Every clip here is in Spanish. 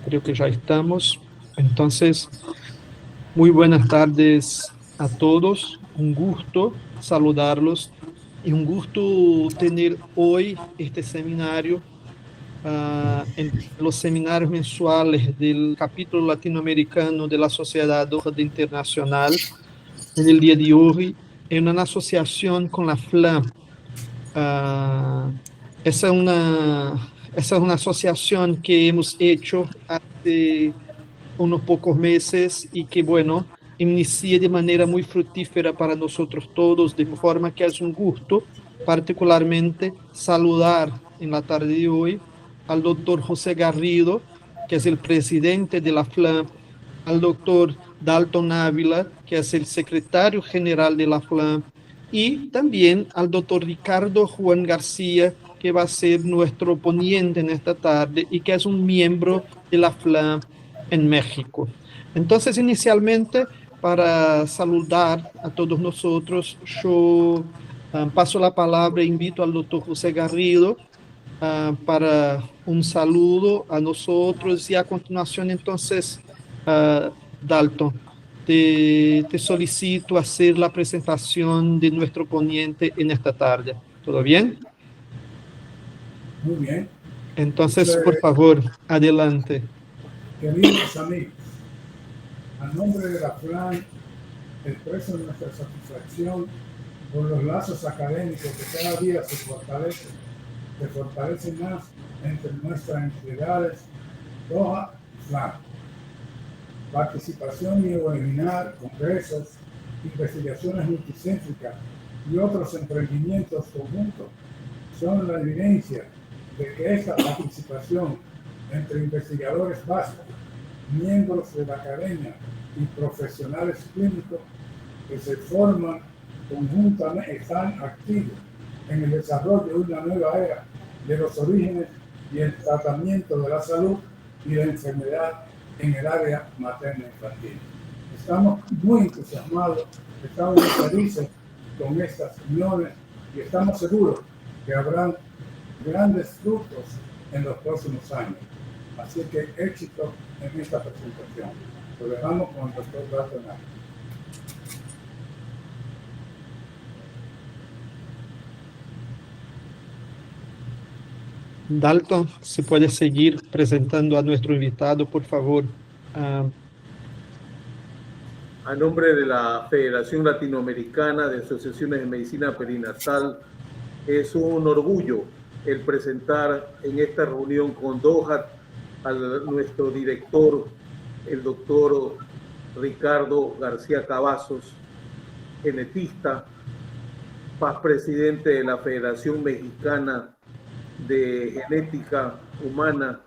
Creo que ya estamos. Entonces, muy buenas tardes a todos. Un gusto saludarlos y un gusto tener hoy este seminario en los seminarios mensuales del capítulo latinoamericano de la Sociedad Dohad Internacional. En el día de hoy, en una asociación con la FLAM. Ah, esa es una asociación que hemos hecho hace unos pocos meses y que, bueno, inicia de manera muy fructífera para nosotros todos, de forma que es un gusto particularmente saludar en la tarde de hoy al doctor José Garrido, que es el presidente de la FLAM, al doctor Dalton Ávila, que es el secretario general de la FLAM, y también al doctor Ricardo Juan García, que va a ser nuestro ponente en esta tarde y que es un miembro de la FLAM en México. Entonces, inicialmente, para saludar a todos nosotros, yo paso la palabra e invito al doctor José Garrido para un saludo a nosotros y a continuación, entonces, Dalton, te solicito hacer la presentación de nuestro ponente en esta tarde. ¿Todo bien? Muy bien. Entonces, por favor, adelante. Queridos amigos, a nombre de la FLAM expreso nuestra satisfacción por los lazos académicos que cada día se fortalecen más entre nuestras entidades Doha y FLAM. Participación en webinar, congresos, investigaciones multicéntricas y otros emprendimientos conjuntos son la evidencia de que esta participación entre investigadores básicos, miembros de la academia y profesionales clínicos que se forman conjuntamente están activos en el desarrollo de una nueva era de los orígenes y el tratamiento de la salud y la enfermedad en el área materno-infantil. Estamos muy entusiasmados, estamos muy felices con estas uniones y estamos seguros que habrán grandes frutos en los próximos años. Así que éxito en esta presentación. Lo dejamos con el doctor Dalton Ávila. Dalton, si puede seguir presentando a nuestro invitado, por favor. A nombre de la Federación Latinoamericana de Asociaciones de Medicina Perinatal, es un orgullo el presentar en esta reunión con DOHAT a nuestro director, el doctor Ricardo García Cavazos, genetista, presidente de la Federación Mexicana de Genética Humana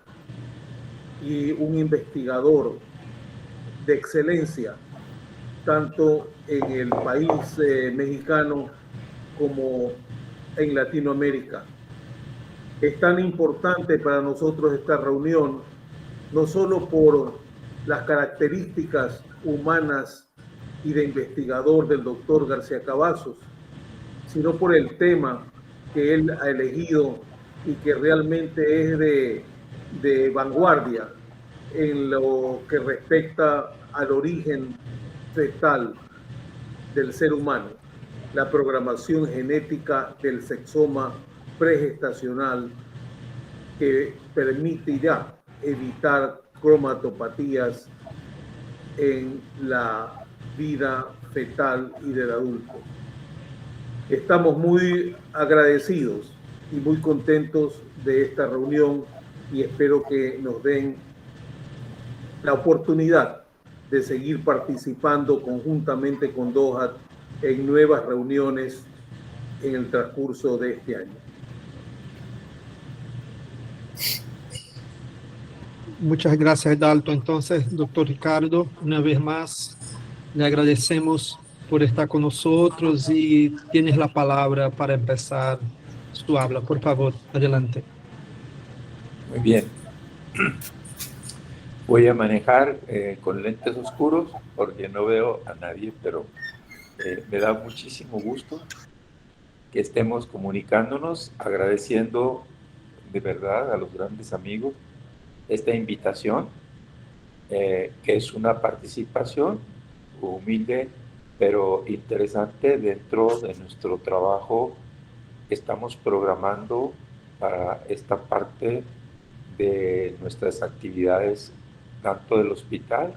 y un investigador de excelencia, tanto en el país mexicano como en Latinoamérica. Es tan importante para nosotros esta reunión, no solo por las características humanas y de investigador del doctor García Cavazos, sino por el tema que él ha elegido y que realmente es de vanguardia en lo que respecta al origen fetal del ser humano, la programación genética del sexoma pregestacional que permite ya evitar cromatopatías en la vida fetal y del adulto. Estamos muy agradecidos y muy contentos de esta reunión y espero que nos den la oportunidad de seguir participando conjuntamente con DOHAT en nuevas reuniones en el transcurso de este año. Muchas gracias, Dalton. Entonces, doctor Ricardo, una vez más, le agradecemos por estar con nosotros y tienes la palabra para empezar su habla. Por favor, adelante. Muy bien. Voy a manejar con lentes oscuros porque no veo a nadie, pero me da muchísimo gusto que estemos comunicándonos, agradeciendo de verdad a los grandes amigos esta invitación que es una participación humilde pero interesante dentro de nuestro trabajo que estamos programando para esta parte de nuestras actividades, tanto del hospital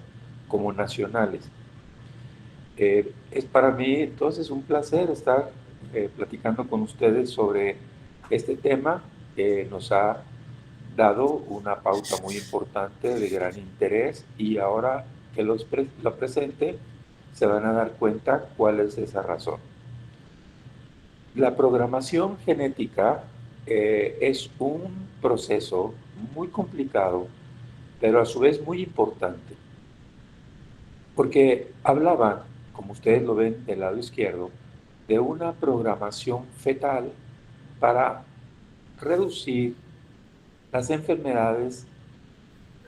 como nacionales. Es para mí entonces un placer estar platicando con ustedes sobre este tema que nos ha dado una pauta muy importante de gran interés, y ahora que lo presente se van a dar cuenta cuál es esa razón. La programación genética es un proceso muy complicado, pero a su vez muy importante, porque hablaban, como ustedes lo ven del lado izquierdo, de una programación fetal para reducir las enfermedades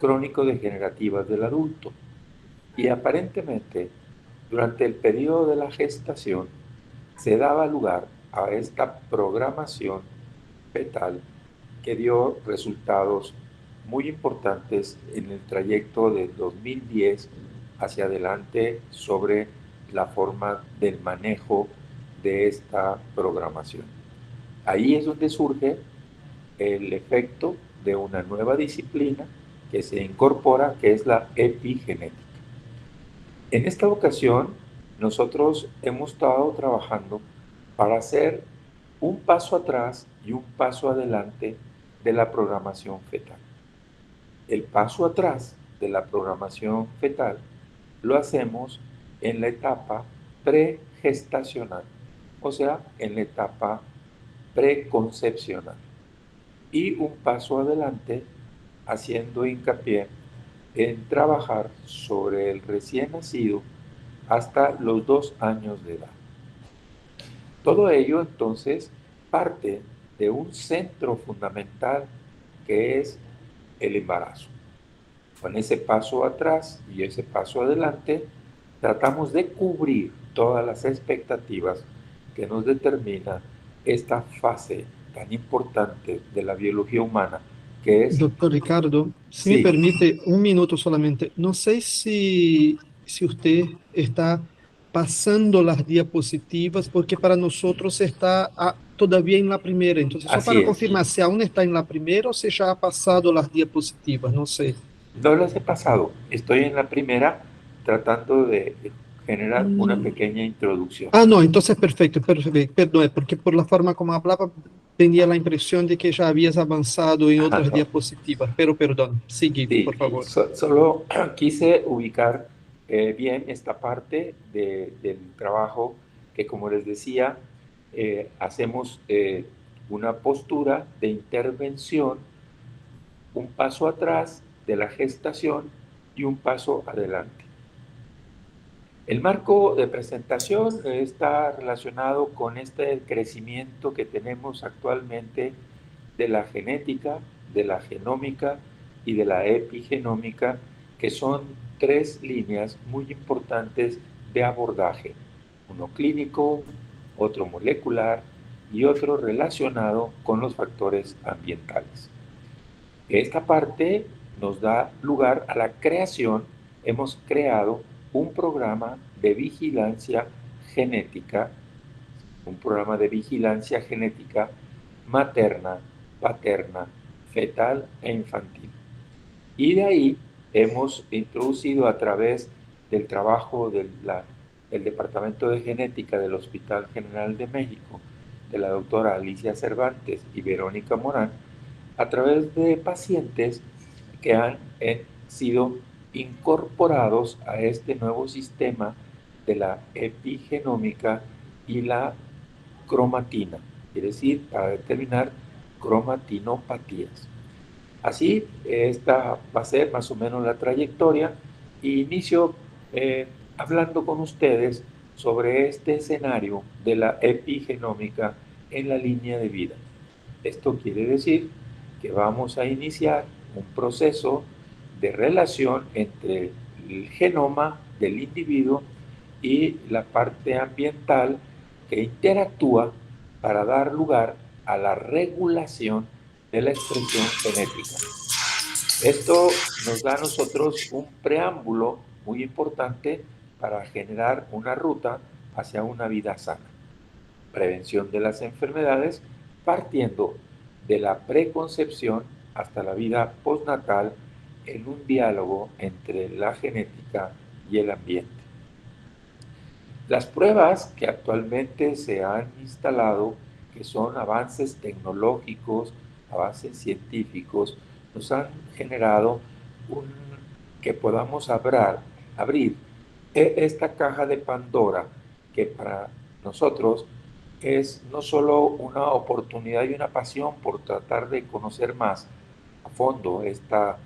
crónico-degenerativas del adulto. Y aparentemente, durante el periodo de la gestación, se daba lugar a esta programación fetal que dio resultados muy importantes en el trayecto del 2010 hacia adelante sobre la forma del manejo de esta programación. Ahí es donde surge el efecto de una nueva disciplina que se incorpora, que es la epigenética. En esta ocasión, nosotros hemos estado trabajando para hacer un paso atrás y un paso adelante de la programación fetal. El paso atrás de la programación fetal lo hacemos en la etapa pregestacional, o sea, en la etapa preconcepcional. Y un paso adelante haciendo hincapié en trabajar sobre el recién nacido hasta los 2 años de edad. Todo ello entonces parte de un centro fundamental que es el embarazo. Con ese paso atrás y ese paso adelante, tratamos de cubrir todas las expectativas que nos determina esta fase tan importante de la biología humana, que es... Doctor Ricardo, si me Sí, permite un minuto solamente, no sé si usted está pasando las diapositivas, porque para nosotros está todavía en la primera. Entonces, solo así para es. confirmar si aún está en la primera o si ya ha pasado las diapositivas, no sé. No las he pasado. Estoy en la primera tratando de generar una Mm, pequeña introducción. no, entonces perfecto, perfecto, perdón, porque por la forma como hablaba tenía la impresión de que ya habías avanzado en Ah, otras no. diapositivas, pero perdón, sigue, Sí, por favor. solo quise ubicar bien esta parte del trabajo que, como les decía, hacemos una postura de intervención, un paso atrás de la gestación y un paso adelante. El marco de presentación está relacionado con este crecimiento que tenemos actualmente de la genética, de la genómica y de la epigenómica, que son 3 líneas muy importantes de abordaje, uno clínico, otro molecular y otro relacionado con los factores ambientales. Esta parte nos da lugar a la creación, hemos creado un programa de vigilancia genética, un programa de vigilancia genética materna, paterna, fetal e infantil. Y de ahí hemos introducido a través del trabajo del Departamento de Genética del Hospital General de México, de la doctora Alicia Cervantes y Verónica Morán, a través de pacientes que han sido incorporados a este nuevo sistema de la epigenómica y la cromatina, es decir, para determinar cromatinopatías. Así, esta va a ser más o menos la trayectoria, y inicio hablando con ustedes sobre este escenario de la epigenómica en la línea de vida. Esto quiere decir que vamos a iniciar un proceso de relación entre el genoma del individuo y la parte ambiental que interactúa para dar lugar a la regulación de la expresión genética. Esto nos da a nosotros un preámbulo muy importante para generar una ruta hacia una vida sana. Prevención de las enfermedades partiendo de la preconcepción hasta la vida postnatal en un diálogo entre la genética y el ambiente. Las pruebas que actualmente se han instalado, que son avances tecnológicos, avances científicos, nos han generado que podamos abrir esta caja de Pandora, que para nosotros es no solo una oportunidad y una pasión por tratar de conocer más a fondo esta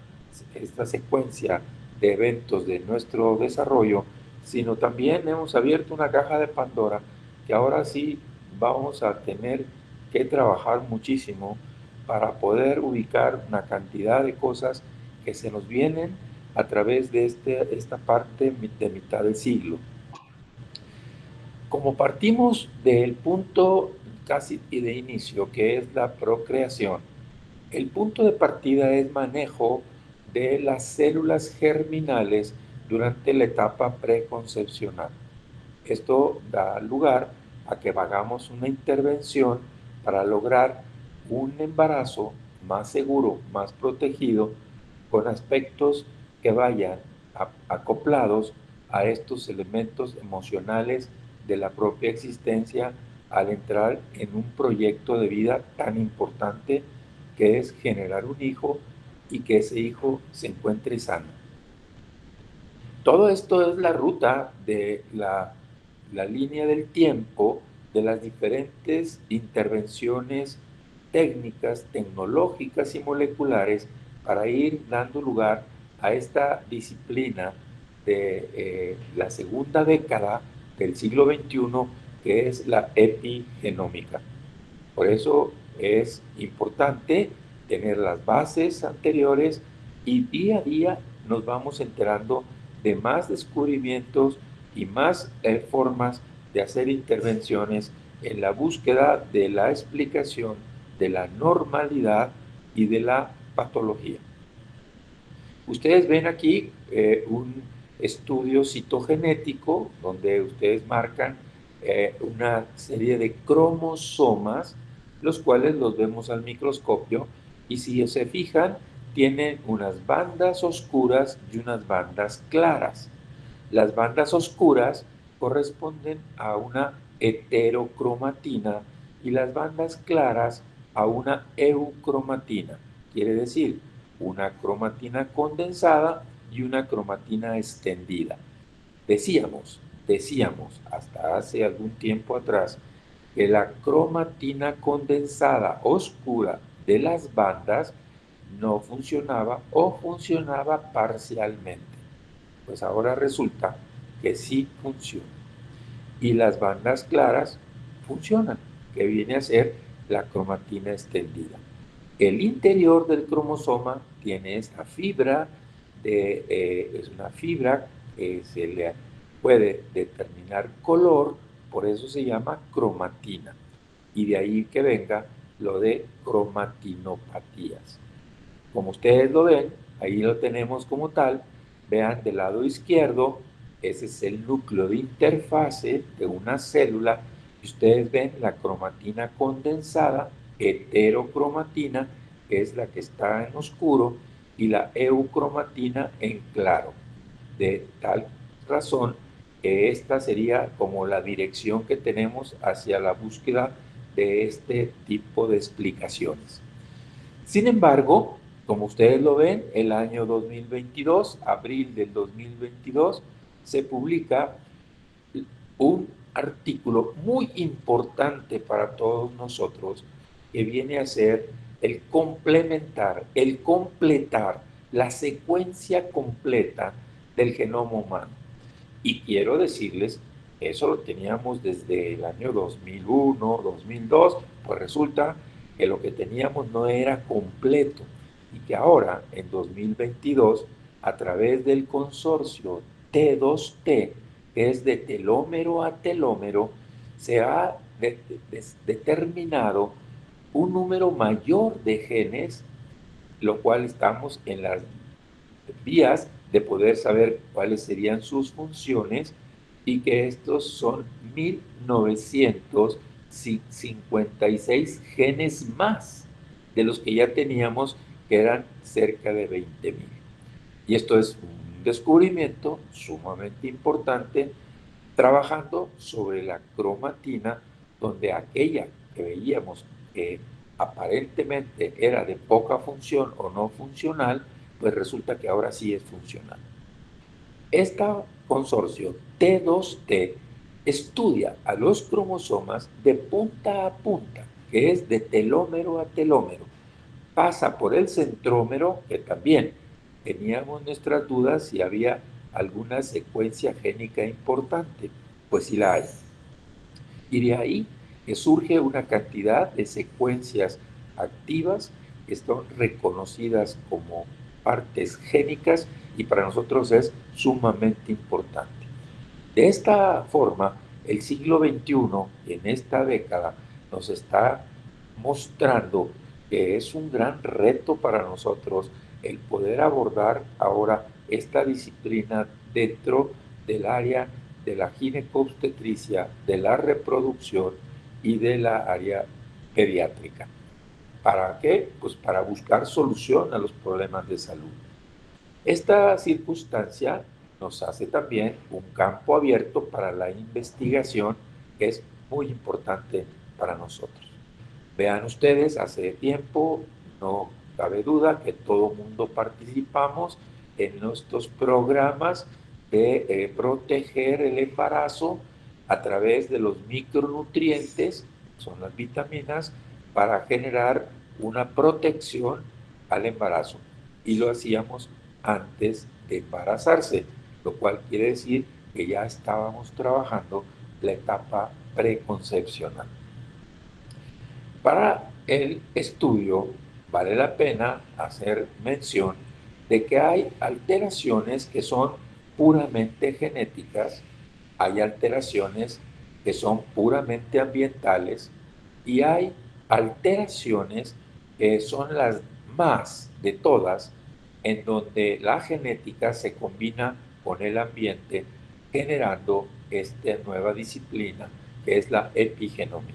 secuencia de eventos de nuestro desarrollo, sino también hemos abierto una caja de Pandora que ahora sí vamos a tener que trabajar muchísimo para poder ubicar una cantidad de cosas que se nos vienen a través de esta parte de mitad del siglo. Como partimos del punto casi de inicio, que es la procreación, el punto de partida es manejo de las células germinales durante la etapa preconcepcional. Esto da lugar a que hagamos una intervención para lograr un embarazo más seguro, más protegido, con aspectos que vayan acoplados a estos elementos emocionales de la propia existencia al entrar en un proyecto de vida tan importante que es generar un hijo y que ese hijo se encuentre sano. Todo esto es la ruta de la línea del tiempo de las diferentes intervenciones técnicas, tecnológicas y moleculares para ir dando lugar a esta disciplina de la segunda década del siglo XXI, que es la epigenómica. Por eso es importante tener las bases anteriores y día a día nos vamos enterando de más descubrimientos y más formas de hacer intervenciones en la búsqueda de la explicación de la normalidad y de la patología. Ustedes ven aquí un estudio citogenético donde ustedes marcan una serie de cromosomas, los cuales los vemos al microscopio, y si se fijan, tienen unas bandas oscuras y unas bandas claras. Las bandas oscuras corresponden a una heterocromatina y las bandas claras a una eucromatina. Quiere decir, una cromatina condensada y una cromatina extendida. Decíamos hasta hace algún tiempo atrás que la cromatina condensada oscura de las bandas no funcionaba o funcionaba parcialmente. Pues ahora resulta que sí funciona. Y las bandas claras funcionan, que viene a ser la cromatina extendida. El interior del cromosoma tiene esta fibra, es una fibra que se le puede determinar color, por eso se llama cromatina. Y de ahí que venga lo de cromatinopatías. Como ustedes lo ven, ahí lo tenemos como tal. Vean del lado izquierdo, ese es el núcleo de interfase de una célula. Y ustedes ven la cromatina condensada, heterocromatina, que es la que está en oscuro, y la eucromatina en claro. De tal razón que esta sería como la dirección que tenemos hacia la búsqueda de este tipo de explicaciones. Sin embargo, como ustedes lo ven, el año 2022, abril del 2022, se publica un artículo muy importante para todos nosotros que viene a ser el complementar, el completar la secuencia completa del genoma humano. Y quiero decirles, eso lo teníamos desde el año 2001, 2002, pues resulta que lo que teníamos no era completo y que ahora, en 2022, a través del consorcio T2T, que es de telómero a telómero, se ha determinado un número mayor de genes lo cual estamos en las vías de poder saber cuáles serían sus funciones y que estos son 1956 genes más de los que ya teníamos, que eran cerca de 20,000. Y esto es un descubrimiento sumamente importante, trabajando sobre la cromatina, donde aquella que veíamos que aparentemente era de poca función o no funcional, pues resulta que ahora sí es funcional. Este consorcio T2T estudia a los cromosomas de punta a punta, que es de telómero a telómero. Pasa por el centrómero, que también teníamos nuestras dudas si había alguna secuencia génica importante, pues sí la hay. Y de ahí que surge una cantidad de secuencias activas que son reconocidas como partes génicas y para nosotros es sumamente importante. De esta forma, el siglo XXI, en esta década, nos está mostrando que es un gran reto para nosotros el poder abordar ahora esta disciplina dentro del área de la ginecobstetricia, de la reproducción y de la área pediátrica. ¿Para qué? Pues para buscar solución a los problemas de salud. Esta circunstancia nos hace también un campo abierto para la investigación que es muy importante para nosotros. Vean ustedes, hace tiempo no cabe duda que todo mundo participamos en nuestros programas de proteger el embarazo a través de los micronutrientes, son las vitaminas, para generar una protección al embarazo. Y lo hacíamos antes de embarazarse, lo cual quiere decir que ya estábamos trabajando la etapa preconcepcional. Para el estudio vale la pena hacer mención de que hay alteraciones que son puramente genéticas, hay alteraciones que son puramente ambientales y hay alteraciones que son las más de todas, en donde la genética se combina con el ambiente, generando esta nueva disciplina que es la epigenómica.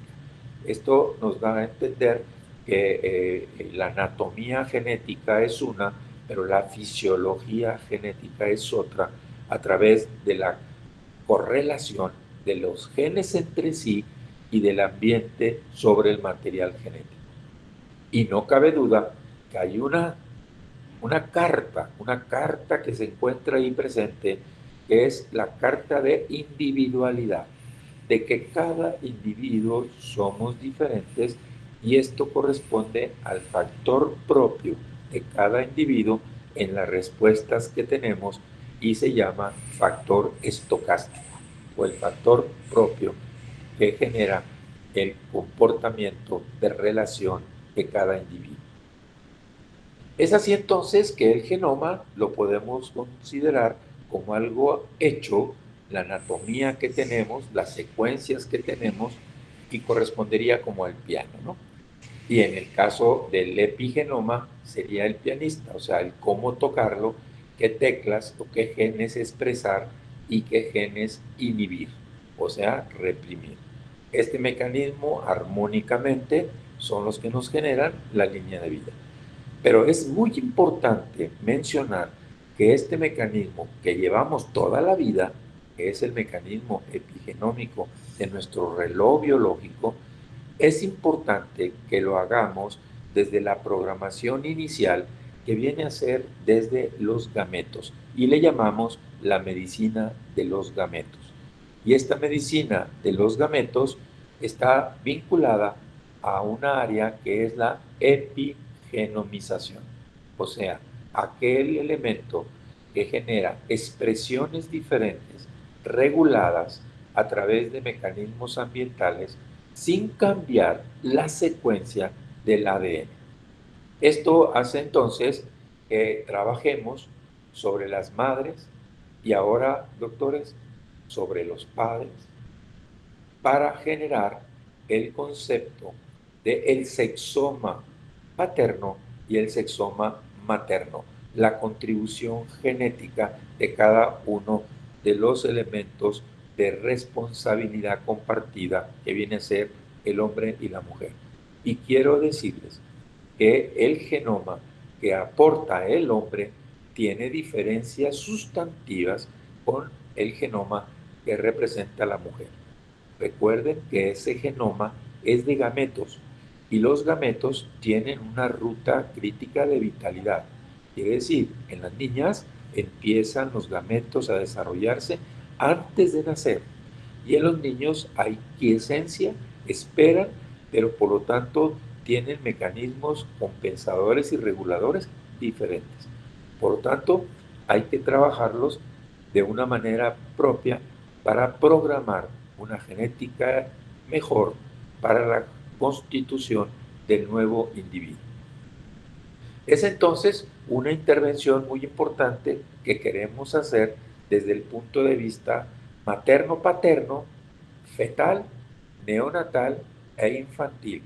Esto nos da a entender que la anatomía genética es una, pero la fisiología genética es otra, a través de la correlación de los genes entre sí y del ambiente sobre el material genético. Y no cabe duda que hay una carta que se encuentra ahí presente, que es la carta de individualidad, de que cada individuo somos diferentes y esto corresponde al factor propio de cada individuo en las respuestas que tenemos y se llama factor estocástico o el factor propio que genera el comportamiento de relación de cada individuo. Es así entonces que el genoma lo podemos considerar como algo hecho, la anatomía que tenemos, las secuencias que tenemos, y correspondería como al piano, ¿no? Y en el caso del epigenoma sería el pianista, o sea, el cómo tocarlo, qué teclas o qué genes expresar y qué genes inhibir, o sea, reprimir. Este mecanismo armónicamente son los que nos generan la línea de vida. Pero es muy importante mencionar que este mecanismo que llevamos toda la vida, que es el mecanismo epigenómico de nuestro reloj biológico, es importante que lo hagamos desde la programación inicial que viene a ser desde los gametos y le llamamos la medicina de los gametos. Y esta medicina de los gametos está vinculada a una área que es la epigenomización, o sea, aquel elemento que genera expresiones diferentes reguladas a través de mecanismos ambientales sin cambiar la secuencia del ADN. Esto hace entonces que trabajemos sobre las madres y ahora, doctores, sobre los padres para generar el concepto del sexoma paterno y el sexoma materno, la contribución genética de cada uno de los elementos de responsabilidad compartida que viene a ser el hombre y la mujer. Y quiero decirles que el genoma que aporta el hombre tiene diferencias sustantivas con el genoma que representa la mujer. Recuerden que ese genoma es de gametos y los gametos tienen una ruta crítica de vitalidad. Quiere decir, en las niñas empiezan los gametos a desarrollarse antes de nacer y en los niños hay quiescencia, esperan, pero por lo tanto tienen mecanismos compensadores y reguladores diferentes. Por lo tanto, hay que trabajarlos de una manera propia para programar una genética mejor para la constitución del nuevo individuo. Es entonces una intervención muy importante que queremos hacer desde el punto de vista materno-paterno, fetal, neonatal e infantil,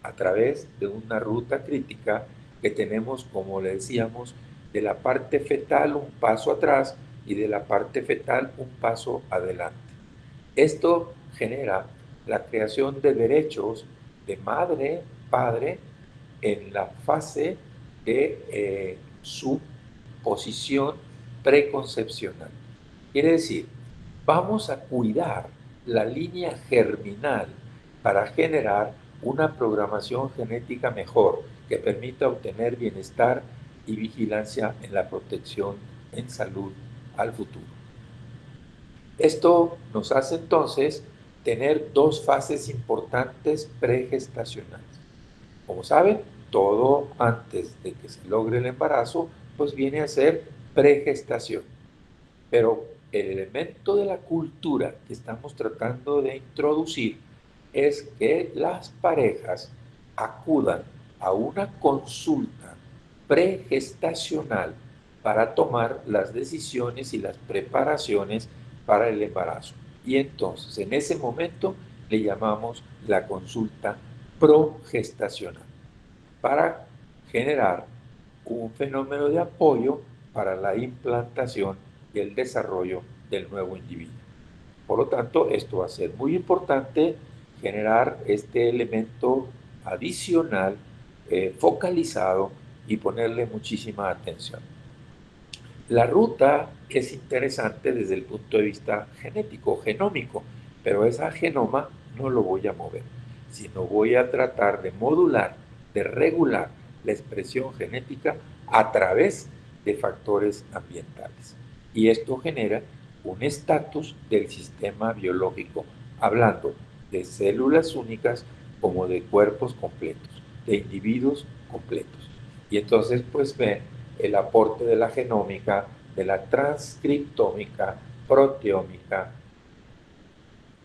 a través de una ruta crítica que tenemos, como le decíamos, de la parte fetal un paso atrás y de la parte fetal un paso adelante. Esto genera la creación de derechos de madre, padre, en la fase de su posición preconcepcional. Quiere decir, vamos a cuidar la línea germinal para generar una programación genética mejor que permita obtener bienestar y vigilancia en la protección en salud al futuro. Esto nos hace entonces tener dos fases importantes pregestacionales. Como saben, todo antes de que se logre el embarazo, pues viene a ser pregestación. Pero el elemento de la cultura que estamos tratando de introducir es que las parejas acudan a una consulta pregestacional para tomar las decisiones y las preparaciones para el embarazo. Y entonces, en ese momento, le llamamos la consulta progestacional, para generar un fenómeno de apoyo para la implantación y el desarrollo del nuevo individuo. Por lo tanto, esto va a ser muy importante, generar este elemento adicional, focalizado, y ponerle muchísima atención. La ruta es interesante desde el punto de vista genético, genómico, pero esa genoma no lo voy a mover, sino voy a tratar de modular, de regular la expresión genética a través de factores ambientales. Y esto genera un estatus del sistema biológico, hablando de células únicas como de cuerpos completos, de individuos completos. Y entonces, pues ven el aporte de la genómica, de la transcriptómica, proteómica,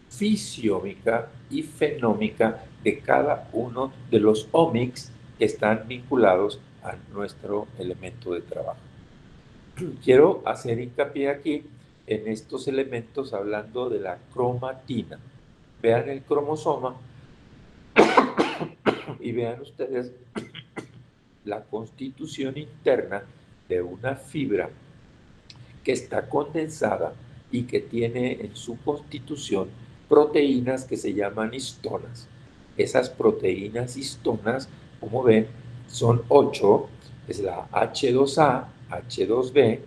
fisiómica y fenómica de cada uno de los omics que están vinculados a nuestro elemento de trabajo. Quiero hacer hincapié aquí en estos elementos hablando de la cromatina. Vean el cromosoma y vean ustedes la constitución interna de una fibra que está condensada y que tiene en su constitución proteínas que se llaman histonas. Esas proteínas histonas, como ven, son 8, es la H2A, H2B,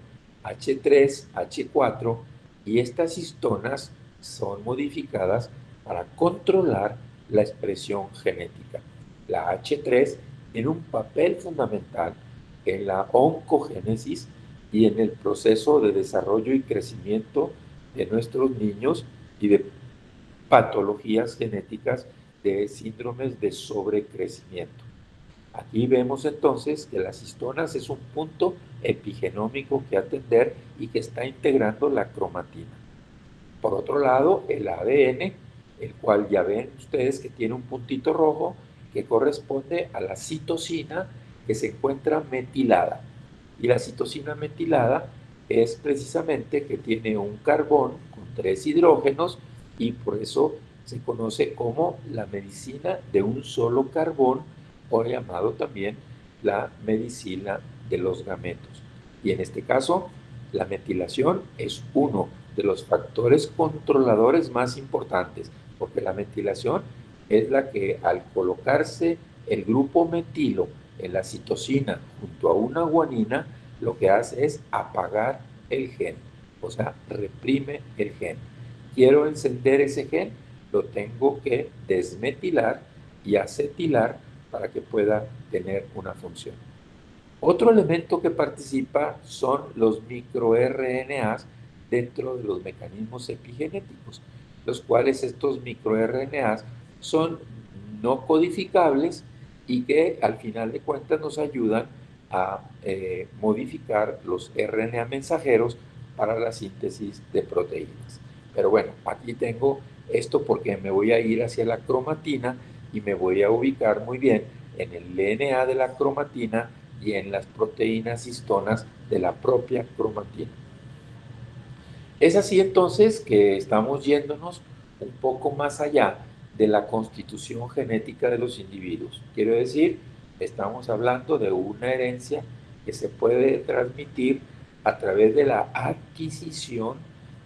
H3, H4, y estas histonas son modificadas para controlar la expresión genética. La H3 tiene un papel fundamental en la oncogénesis y en el proceso de desarrollo y crecimiento de nuestros niños y de patologías genéticas de síndromes de sobrecrecimiento. Aquí vemos entonces que las histonas es un punto epigenómico que atender y que está integrando la cromatina. Por otro lado, el ADN, el cual ya ven ustedes que tiene un puntito rojo que corresponde a la citosina que se encuentra metilada. Y la citosina metilada es precisamente que tiene un carbón con 3 hidrógenos y por eso se conoce como la medicina de un solo carbón, o llamado también la medicina de los gametos. Y en este caso, la metilación es uno de los factores controladores más importantes, porque la metilación es la que al colocarse el grupo metilo en la citosina junto a una guanina, lo que hace es apagar el gen, o sea, reprime el gen. Quiero encender ese gen, lo tengo que desmetilar y acetilar para que pueda tener una función. Otro elemento que participa son los microRNAs dentro de los mecanismos epigenéticos, los cuales estos microRNAs son no codificables y que al final de cuentas nos ayudan a modificar los RNA mensajeros para la síntesis de proteínas. Pero bueno, aquí tengo esto porque me voy a ir hacia la cromatina y me voy a ubicar muy bien en el DNA de la cromatina y en las proteínas histonas de la propia cromatina. Es así entonces que estamos yéndonos un poco más allá de la constitución genética de los individuos. Quiero decir, estamos hablando de una herencia que se puede transmitir a través de la adquisición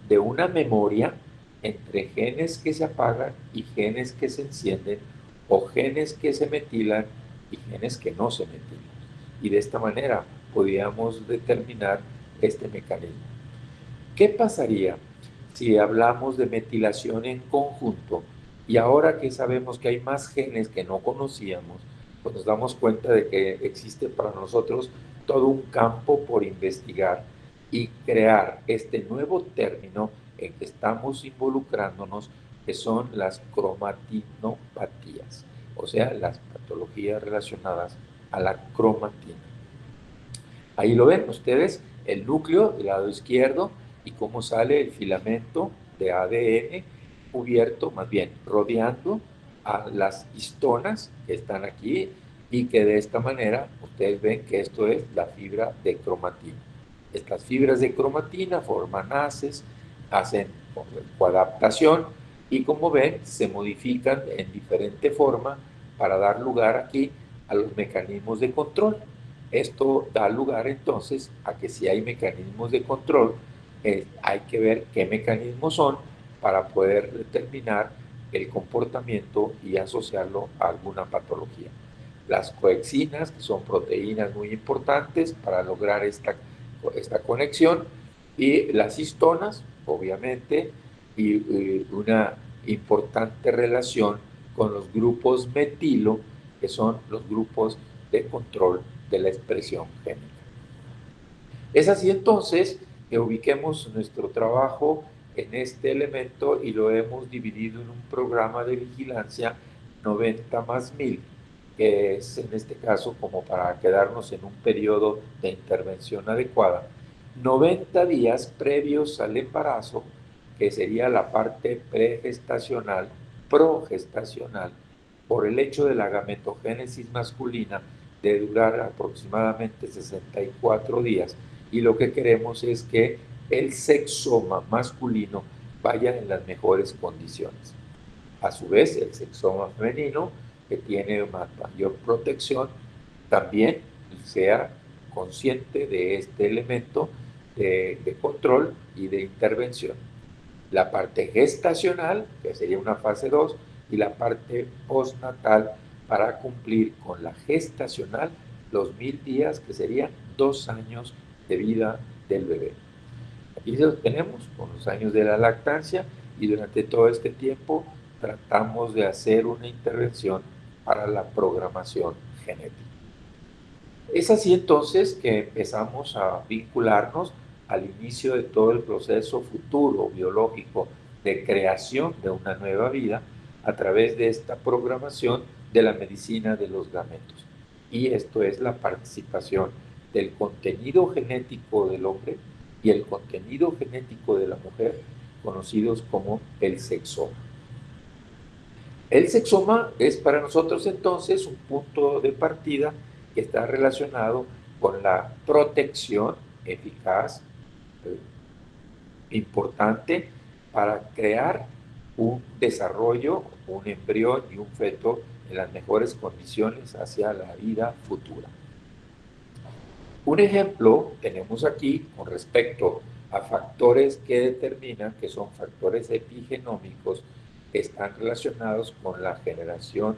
de una memoria entre genes que se apagan y genes que se encienden, o genes que se metilan y genes que no se metilan. Y de esta manera podríamos determinar este mecanismo. ¿Qué pasaría si hablamos de metilación en conjunto y ahora que sabemos que hay más genes que no conocíamos, pues nos damos cuenta de que existe para nosotros todo un campo por investigar y crear este nuevo término en que estamos involucrándonos, que son las cromatinopatías, o sea, las patologías relacionadas a la cromatina. Ahí lo ven ustedes, el núcleo del lado izquierdo y cómo sale el filamento de ADN cubierto, más bien rodeando a las histonas que están aquí, y que de esta manera ustedes ven que esto es la fibra de cromatina. Estas fibras de cromatina forman haces, hacen coadaptación y, como ven, se modifican en diferente forma para dar lugar aquí a los mecanismos de control. Esto da lugar entonces a que si hay mecanismos de control, hay que ver qué mecanismos son para poder determinar el comportamiento y asociarlo a alguna patología. Las coexinas, que son proteínas muy importantes para lograr esta conexión, y las histonas, obviamente, y una importante relación con los grupos metilo, que son los grupos de control de la expresión génica. Es así entonces que ubiquemos nuestro trabajo en este elemento y lo hemos dividido en un programa de vigilancia 90+1000, que es en este caso, como para quedarnos en un periodo de intervención adecuada, 90 días previos al embarazo, que sería la parte pregestacional, progestacional, por el hecho de la gametogénesis masculina de durar aproximadamente 64 días, y lo que queremos es que el sexoma masculino vaya en las mejores condiciones. A su vez, el sexoma femenino, que tiene mayor protección, también sea consciente de este elemento de control y de intervención. La parte gestacional, que sería una fase 2, y la parte postnatal, para cumplir con la gestacional los 1000 días, que serían 2 años de vida del bebé. Aquí lo tenemos con los años de la lactancia, y durante todo este tiempo tratamos de hacer una intervención para la programación genética. Es así entonces que empezamos a vincularnos al inicio de todo el proceso futuro biológico de creación de una nueva vida a través de esta programación de la medicina de los gametos. Y esto es la participación del contenido genético del hombre y el contenido genético de la mujer, conocidos como el sexoma. El sexoma es para nosotros entonces un punto de partida que está relacionado con la protección eficaz, importante, para crear un desarrollo, un embrión y un feto en las mejores condiciones hacia la vida futura. Un ejemplo tenemos aquí con respecto a factores que determinan, que son factores epigenómicos, que están relacionados con la generación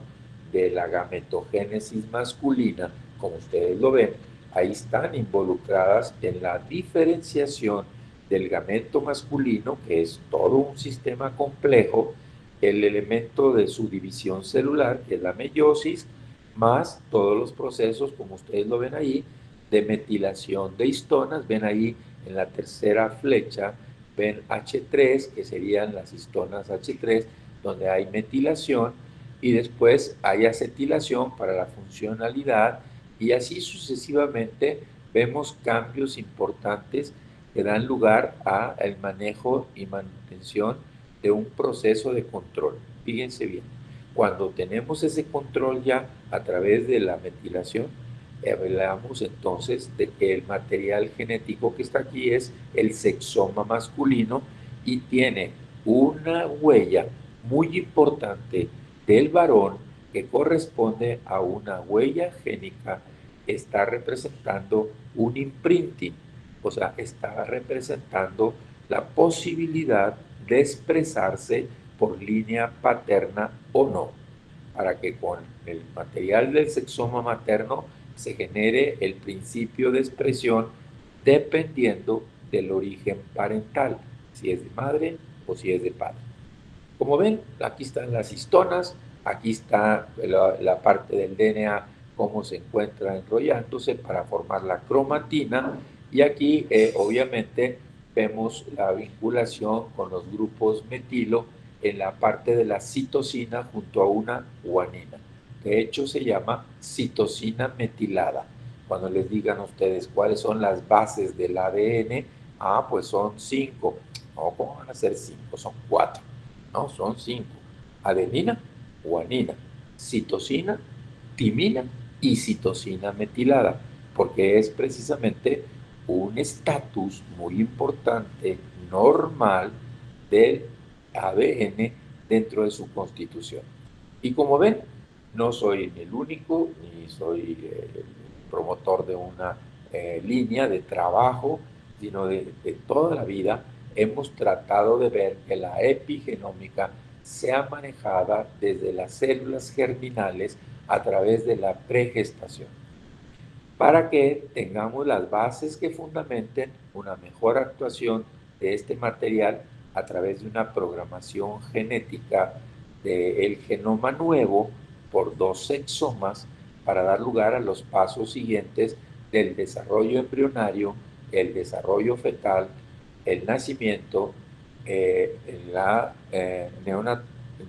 de la gametogénesis masculina, como ustedes lo ven, ahí están involucradas en la diferenciación del gameto masculino, que es todo un sistema complejo, el elemento de su división celular, que es la meiosis, más todos los procesos, como ustedes lo ven ahí, de metilación de histonas. Ven ahí en la tercera flecha, ven H3, que serían las histonas H3, donde hay metilación, y después hay acetilación para la funcionalidad, y así sucesivamente vemos cambios importantes que dan lugar al manejo y manutención de un proceso de control. Fíjense bien, cuando tenemos ese control ya a través de la metilación, hablamos entonces de que el material genético que está aquí es el sexoma masculino y tiene una huella muy importante del varón que corresponde a una huella génica, está representando un imprinting, o sea, está representando la posibilidad de expresarse por línea paterna o no, para que con el material del sexoma materno se genere el principio de expresión dependiendo del origen parental, si es de madre o si es de padre. Como ven, aquí están las histonas, aquí está la parte del DNA, cómo se encuentra enrollándose para formar la cromatina, y aquí obviamente vemos la vinculación con los grupos metilo en la parte de la citosina junto a una guanina. De hecho, se llama citosina metilada. Cuando les digan a ustedes cuáles son las bases del ADN, pues son 5. No, ¿cómo van a ser 5? Son 4. No, son 5. Adenina, guanina, citosina, timina y citosina metilada, porque es precisamente un estatus muy importante, normal, del ADN dentro de su constitución. Y como ven, no soy el único, ni soy el promotor de una línea de trabajo, sino de toda la vida hemos tratado de ver que la epigenómica sea manejada desde las células germinales a través de la pregestación, para que tengamos las bases que fundamenten una mejor actuación de este material a través de una programación genética del genoma nuevo por 2 sexomas para dar lugar a los pasos siguientes del desarrollo embrionario, el desarrollo fetal, el nacimiento,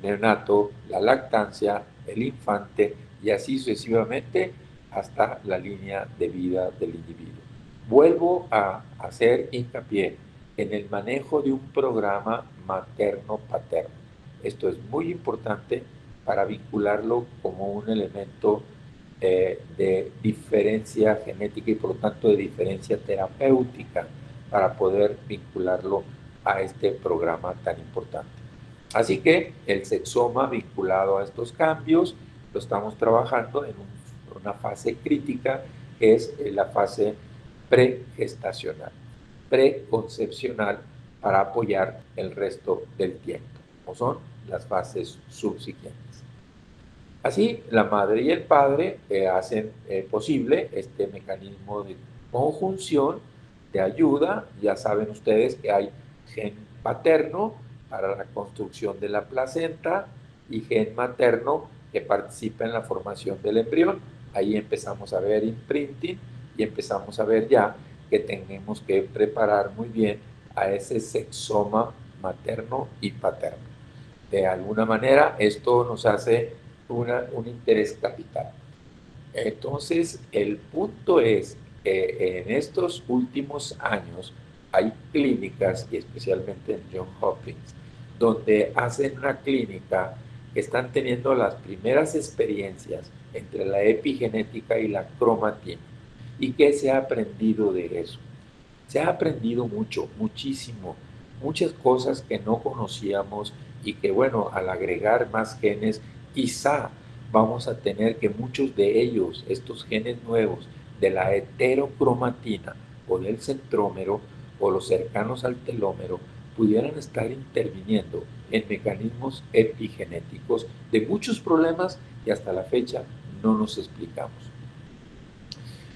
neonato, la lactancia, el infante, y así sucesivamente hasta la línea de vida del individuo. Vuelvo a hacer hincapié en el manejo de un programa materno-paterno. Esto es muy importante para vincularlo como un elemento de diferencia genética y por lo tanto de diferencia terapéutica, para poder vincularlo a este programa tan importante. Así que el sexoma vinculado a estos cambios lo estamos trabajando en una fase crítica, que es la fase pregestacional, preconcepcional, para apoyar el resto del tiempo, como son las fases subsiguientes. Así, la madre y el padre hacen posible este mecanismo de conjunción, de ayuda. Ya saben ustedes que hay gen paterno para la construcción de la placenta y gen materno que participa en la formación del embrión. Ahí empezamos a ver imprinting y empezamos a ver ya que tenemos que preparar muy bien a ese sexoma materno y paterno. De alguna manera, esto nos hace un interés capital. Entonces, el punto es que en estos últimos años hay clínicas, y especialmente en Johns Hopkins, donde hacen una clínica que están teniendo las primeras experiencias entre la epigenética y la cromatina. ¿Y qué se ha aprendido de eso? Se ha aprendido mucho, muchísimo, muchas cosas que no conocíamos y que, bueno, al agregar más genes, quizá vamos a tener que muchos de ellos, estos genes nuevos, de la heterocromatina o del centrómero o los cercanos al telómero pudieran estar interviniendo en mecanismos epigenéticos de muchos problemas que hasta la fecha no nos explicamos.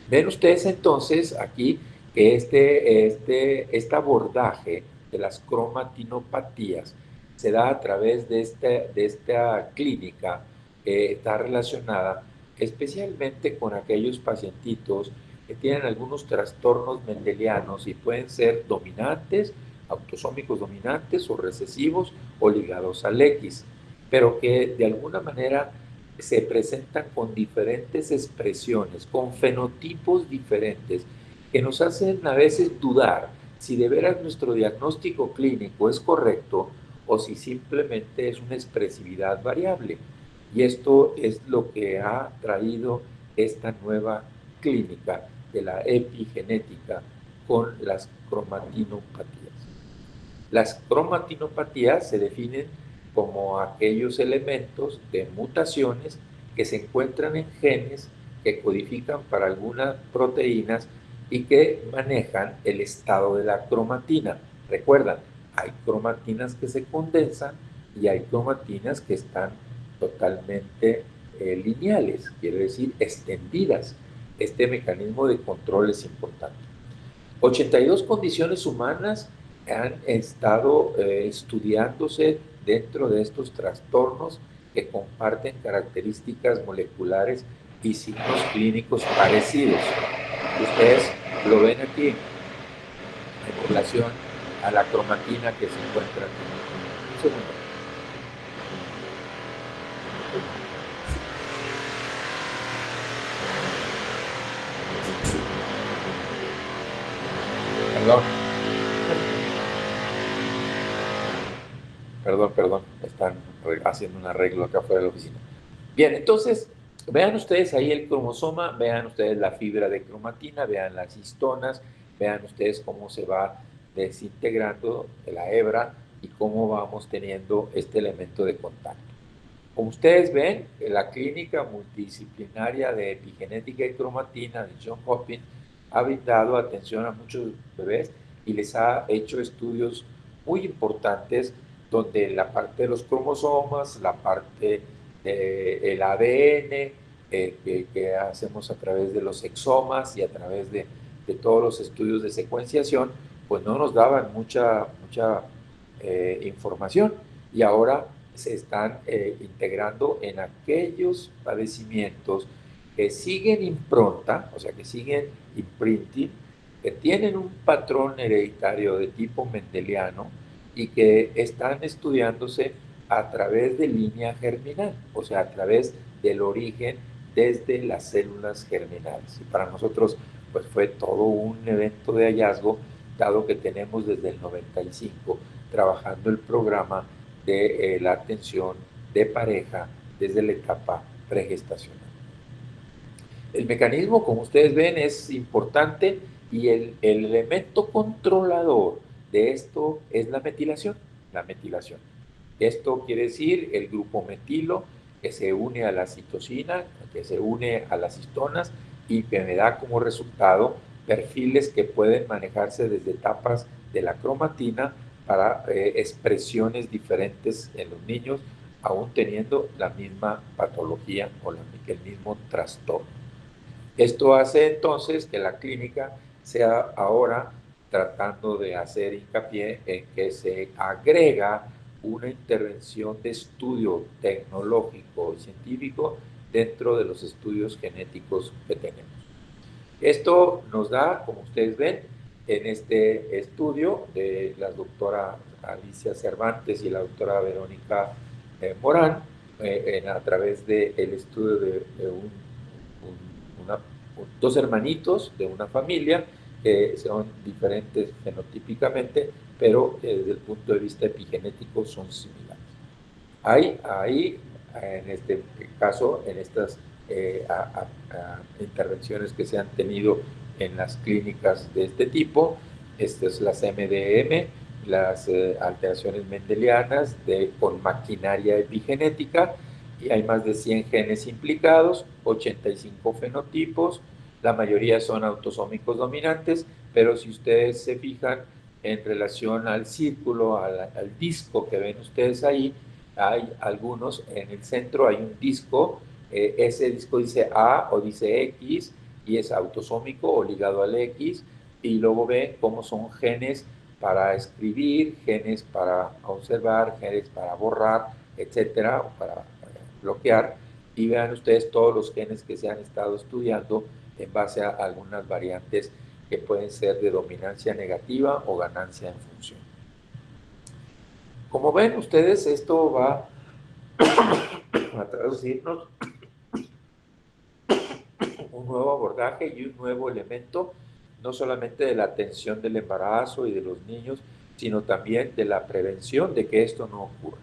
Ven ustedes entonces aquí que este abordaje de las cromatinopatías se da a través de esta clínica, está relacionada especialmente con aquellos pacientitos que tienen algunos trastornos mendelianos y pueden ser dominantes, autosómicos dominantes o recesivos o ligados al X, pero que de alguna manera se presentan con diferentes expresiones, con fenotipos diferentes, que nos hacen a veces dudar si de veras nuestro diagnóstico clínico es correcto o si simplemente es una expresividad variable. Y esto es lo que ha traído esta nueva clínica de la epigenética con las cromatinopatías. Las cromatinopatías se definen como aquellos elementos de mutaciones que se encuentran en genes que codifican para algunas proteínas y que manejan el estado de la cromatina. Recuerdan, hay cromatinas que se condensan y hay cromatinas que están totalmente lineales, quiere decir extendidas. Este mecanismo de control es importante. 82 condiciones humanas han estado estudiándose dentro de estos trastornos que comparten características moleculares y signos clínicos parecidos. Ustedes lo ven aquí en relación a la cromatina que se encuentra aquí. Un segundo. Perdón, están haciendo un arreglo acá fuera de la oficina. Bien, entonces, vean ustedes ahí el cromosoma, vean ustedes la fibra de cromatina, vean las histonas, vean ustedes cómo se va desintegrando la hebra y cómo vamos teniendo este elemento de contacto. Como ustedes ven, la clínica multidisciplinaria de epigenética y cromatina de Johns Hopkins ha brindado atención a muchos bebés y les ha hecho estudios muy importantes donde la parte de los cromosomas, la parte del ADN que hacemos a través de los exomas y a través de todos los estudios de secuenciación, pues no nos daban mucha información y ahora se están integrando en aquellos padecimientos que siguen impronta, o sea, que siguen imprinting, que tienen un patrón hereditario de tipo mendeliano y que están estudiándose a través de línea germinal, o sea, a través del origen desde las células germinales. Y para nosotros, pues fue todo un evento de hallazgo, dado que tenemos desde el 95 trabajando el programa de la atención de pareja desde la etapa pregestacional. El mecanismo, como ustedes ven, es importante y el elemento controlador de esto es la metilación. Esto quiere decir el grupo metilo que se une a la citosina, que se une a las histonas y que me da como resultado perfiles que pueden manejarse desde etapas de la cromatina para expresiones diferentes en los niños, aún teniendo la misma patología o el mismo trastorno. Esto hace entonces que la clínica sea ahora tratando de hacer hincapié en que se agrega una intervención de estudio tecnológico y científico dentro de los estudios genéticos que tenemos. Esto nos da, como ustedes ven, en este estudio de la doctora Alicia Cervantes y la doctora Verónica Morán, a través del estudio de dos hermanitos de una familia que son diferentes fenotípicamente, pero desde el punto de vista epigenético son similares. Hay en este caso, en estas intervenciones que se han tenido en las clínicas de este tipo, estas las MDM, las alteraciones mendelianas con maquinaria epigenética, y hay más de 100 genes implicados, 85 fenotipos, La mayoría son autosómicos dominantes, pero si ustedes se fijan en relación al círculo, al disco que ven ustedes ahí, hay algunos, en el centro hay un disco, ese disco dice A o dice X, y es autosómico o ligado al X, y luego ven cómo son genes para escribir, genes para observar, genes para borrar, etcétera, o para bloquear, y vean ustedes todos los genes que se han estado estudiando en base a algunas variantes que pueden ser de dominancia negativa o ganancia en función. Como ven ustedes, esto va a traducirnos un nuevo abordaje y un nuevo elemento, no solamente de la atención del embarazo y de los niños, sino también de la prevención de que esto no ocurra.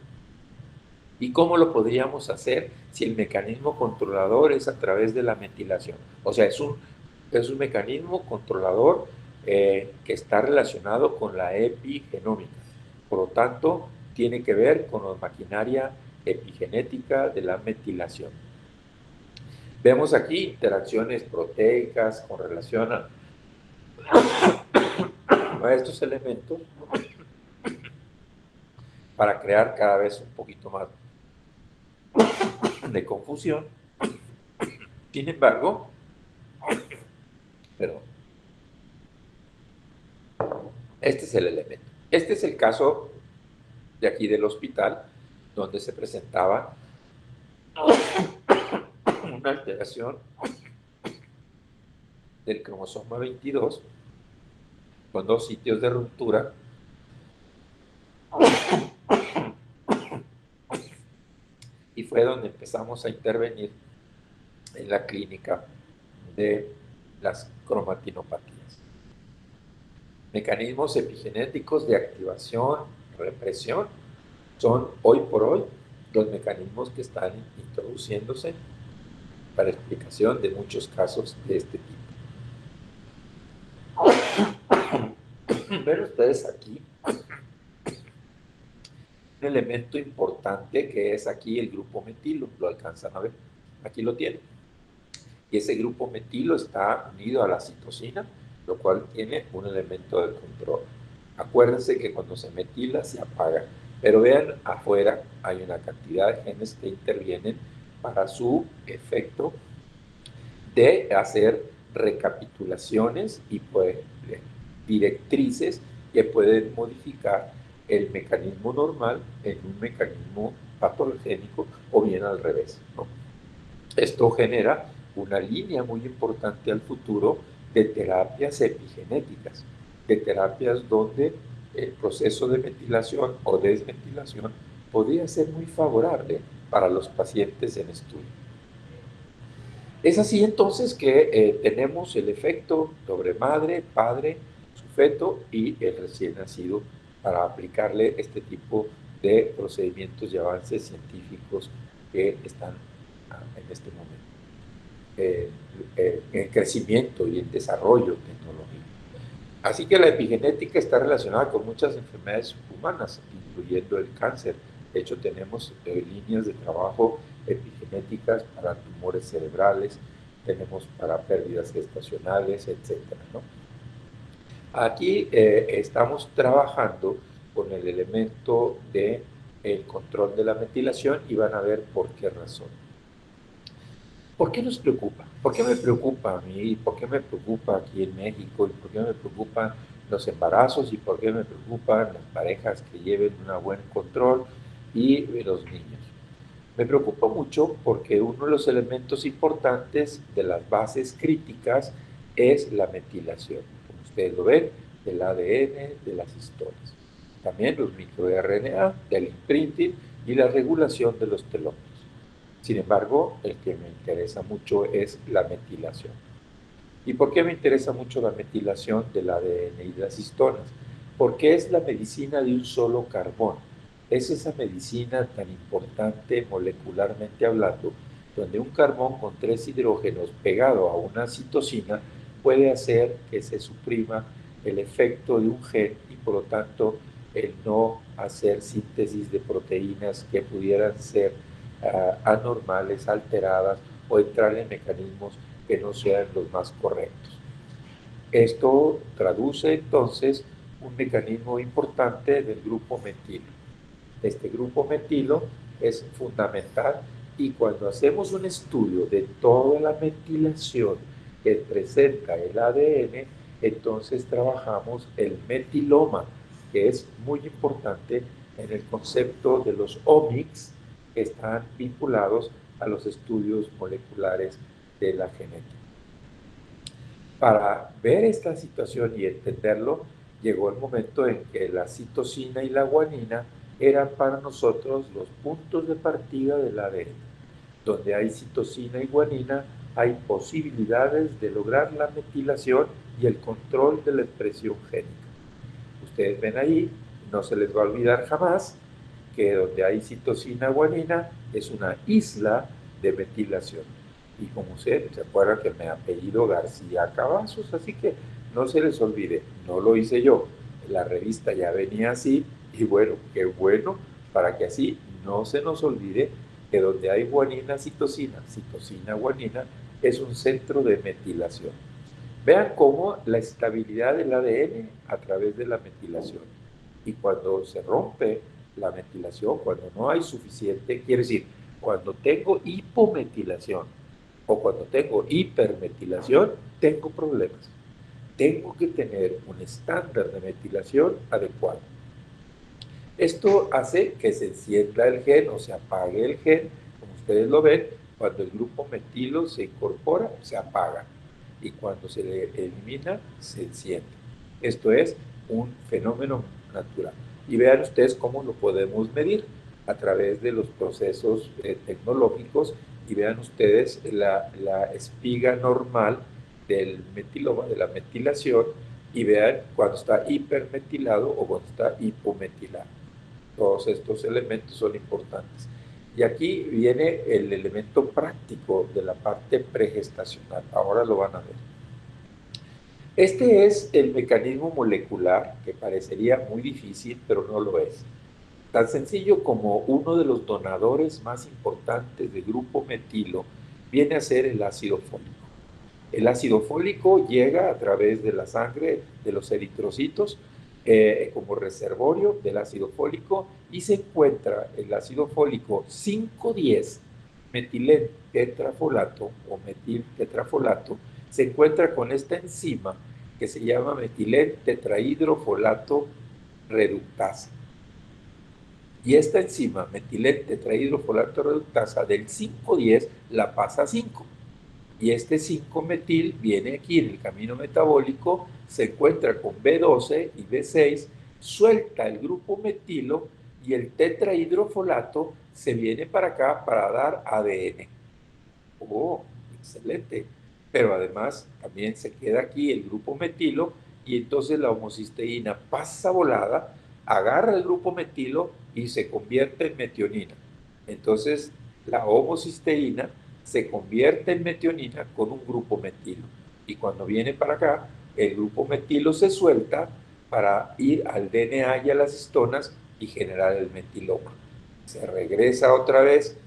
¿Y cómo lo podríamos hacer si el mecanismo controlador es a través de la metilación? O sea, es un mecanismo controlador que está relacionado con la epigenómica. Por lo tanto, tiene que ver con la maquinaria epigenética de la metilación. Vemos aquí interacciones proteicas con relación a estos elementos para crear cada vez un poquito más de confusión. Sin embargo, este es el elemento. Este es el caso de aquí del hospital, donde se presentaba una alteración del cromosoma 22 con 2 sitios de ruptura y fue donde empezamos a intervenir en la clínica de las cromatinopatías. Mecanismos epigenéticos de activación, represión, son hoy por hoy los mecanismos que están introduciéndose para explicación de muchos casos de este tipo. Ven ustedes aquí un elemento importante que es aquí el grupo metilo, lo alcanzan a ver, aquí lo tienen. Y ese grupo metilo está unido a la citosina, lo cual tiene un elemento de control. Acuérdense que cuando se metila se apaga, pero vean afuera hay una cantidad de genes que intervienen para su efecto de hacer recapitulaciones y pues directrices que pueden modificar el mecanismo normal en un mecanismo patogénico o bien al revés, ¿no? Esto genera una línea muy importante al futuro de terapias epigenéticas, de terapias donde el proceso de metilación o desmetilación podría ser muy favorable para los pacientes en estudio. Es así entonces que tenemos el efecto sobre madre, padre, su feto y el recién nacido para aplicarle este tipo de procedimientos y avances científicos que están en este momento en crecimiento y en desarrollo tecnológico. Así que la epigenética está relacionada con muchas enfermedades humanas, incluyendo el cáncer. De hecho, tenemos líneas de trabajo epigenéticas para tumores cerebrales, tenemos para pérdidas gestacionales, etcétera, ¿no? Aquí estamos trabajando con el elemento del control de la metilación y van a ver por qué razón. ¿Por qué nos preocupa? ¿Por qué me preocupa a mí? ¿Por qué me preocupa aquí en México? ¿Y por qué me preocupan los embarazos? ¿Y por qué me preocupan las parejas que lleven un buen control y los niños? Me preocupa mucho porque uno de los elementos importantes de las bases críticas es la metilación. Como ustedes lo ven, del ADN, de las histonas. También los microRNA, del imprinting y la regulación de los telómeros. Sin embargo, el que me interesa mucho es la metilación. ¿Y por qué me interesa mucho la metilación del ADN y de las histonas? Porque es la medicina de un solo carbón. Es esa medicina tan importante molecularmente hablando, donde un carbón con 3 hidrógenos pegado a una citosina puede hacer que se suprima el efecto de un gen y por lo tanto el no hacer síntesis de proteínas que pudieran ser anormales, alteradas o entrar en mecanismos que no sean los más correctos. Esto traduce entonces un mecanismo importante del grupo metilo. Este grupo metilo es fundamental y cuando hacemos un estudio de toda la metilación que presenta el ADN, entonces trabajamos el metiloma, que es muy importante en el concepto de los omics que están vinculados a los estudios moleculares de la genética. Para ver esta situación y entenderlo, llegó el momento en que la citosina y la guanina eran para nosotros los puntos de partida del ADN. Donde hay citosina y guanina, hay posibilidades de lograr la metilación y el control de la expresión génica. Ustedes ven ahí, no se les va a olvidar jamás, que donde hay citosina guanina es una isla de metilación. Y como ustedes se acuerdan que me apellido García Cavazos, así que no se les olvide, no lo hice yo, la revista ya venía así, y bueno, qué bueno, para que así no se nos olvide que donde hay guanina, citosina, citosina, guanina, es un centro de metilación. Vean cómo la estabilidad del ADN a través de la metilación. Y cuando se rompe la metilación, cuando no hay suficiente, quiere decir, cuando tengo hipometilación o cuando tengo hipermetilación, tengo problemas. Tengo que tener un estándar de metilación adecuado. Esto hace que se encienda el gen o se apague el gen, como ustedes lo ven, cuando el grupo metilo se incorpora, se apaga, y cuando se le elimina, se enciende. Esto es un fenómeno natural. Y vean ustedes cómo lo podemos medir a través de los procesos tecnológicos, y vean ustedes la espiga normal del metiloma, de la metilación, y vean cuando está hipermetilado o cuando está hipometilado. Todos estos elementos son importantes. Y aquí viene el elemento práctico de la parte pregestacional. Ahora lo van a ver. Este es el mecanismo molecular que parecería muy difícil, pero no lo es. Tan sencillo como uno de los donadores más importantes del grupo metilo viene a ser el ácido fólico. El ácido fólico llega a través de la sangre de los eritrocitos como reservorio del ácido fólico y se encuentra el ácido fólico 5,10 metiltetrafolato o metiltetrafolato, se encuentra con esta enzima que se llama metiltetrahidrofolato reductasa. Y esta enzima, metiltetrahidrofolato reductasa, del 5,10 la pasa a 5. Y este 5-metil viene aquí en el camino metabólico, se encuentra con B12 y B6, suelta el grupo metilo y el tetrahidrofolato se viene para acá para dar ADN. ¡Oh, excelente! Pero además también se queda aquí el grupo metilo y entonces la homocisteína pasa volada, agarra el grupo metilo y se convierte en metionina. Entonces la homocisteína se convierte en metionina con un grupo metilo. Y cuando viene para acá, el grupo metilo se suelta para ir al DNA y a las histonas y generar el metiloma. Se regresa otra vez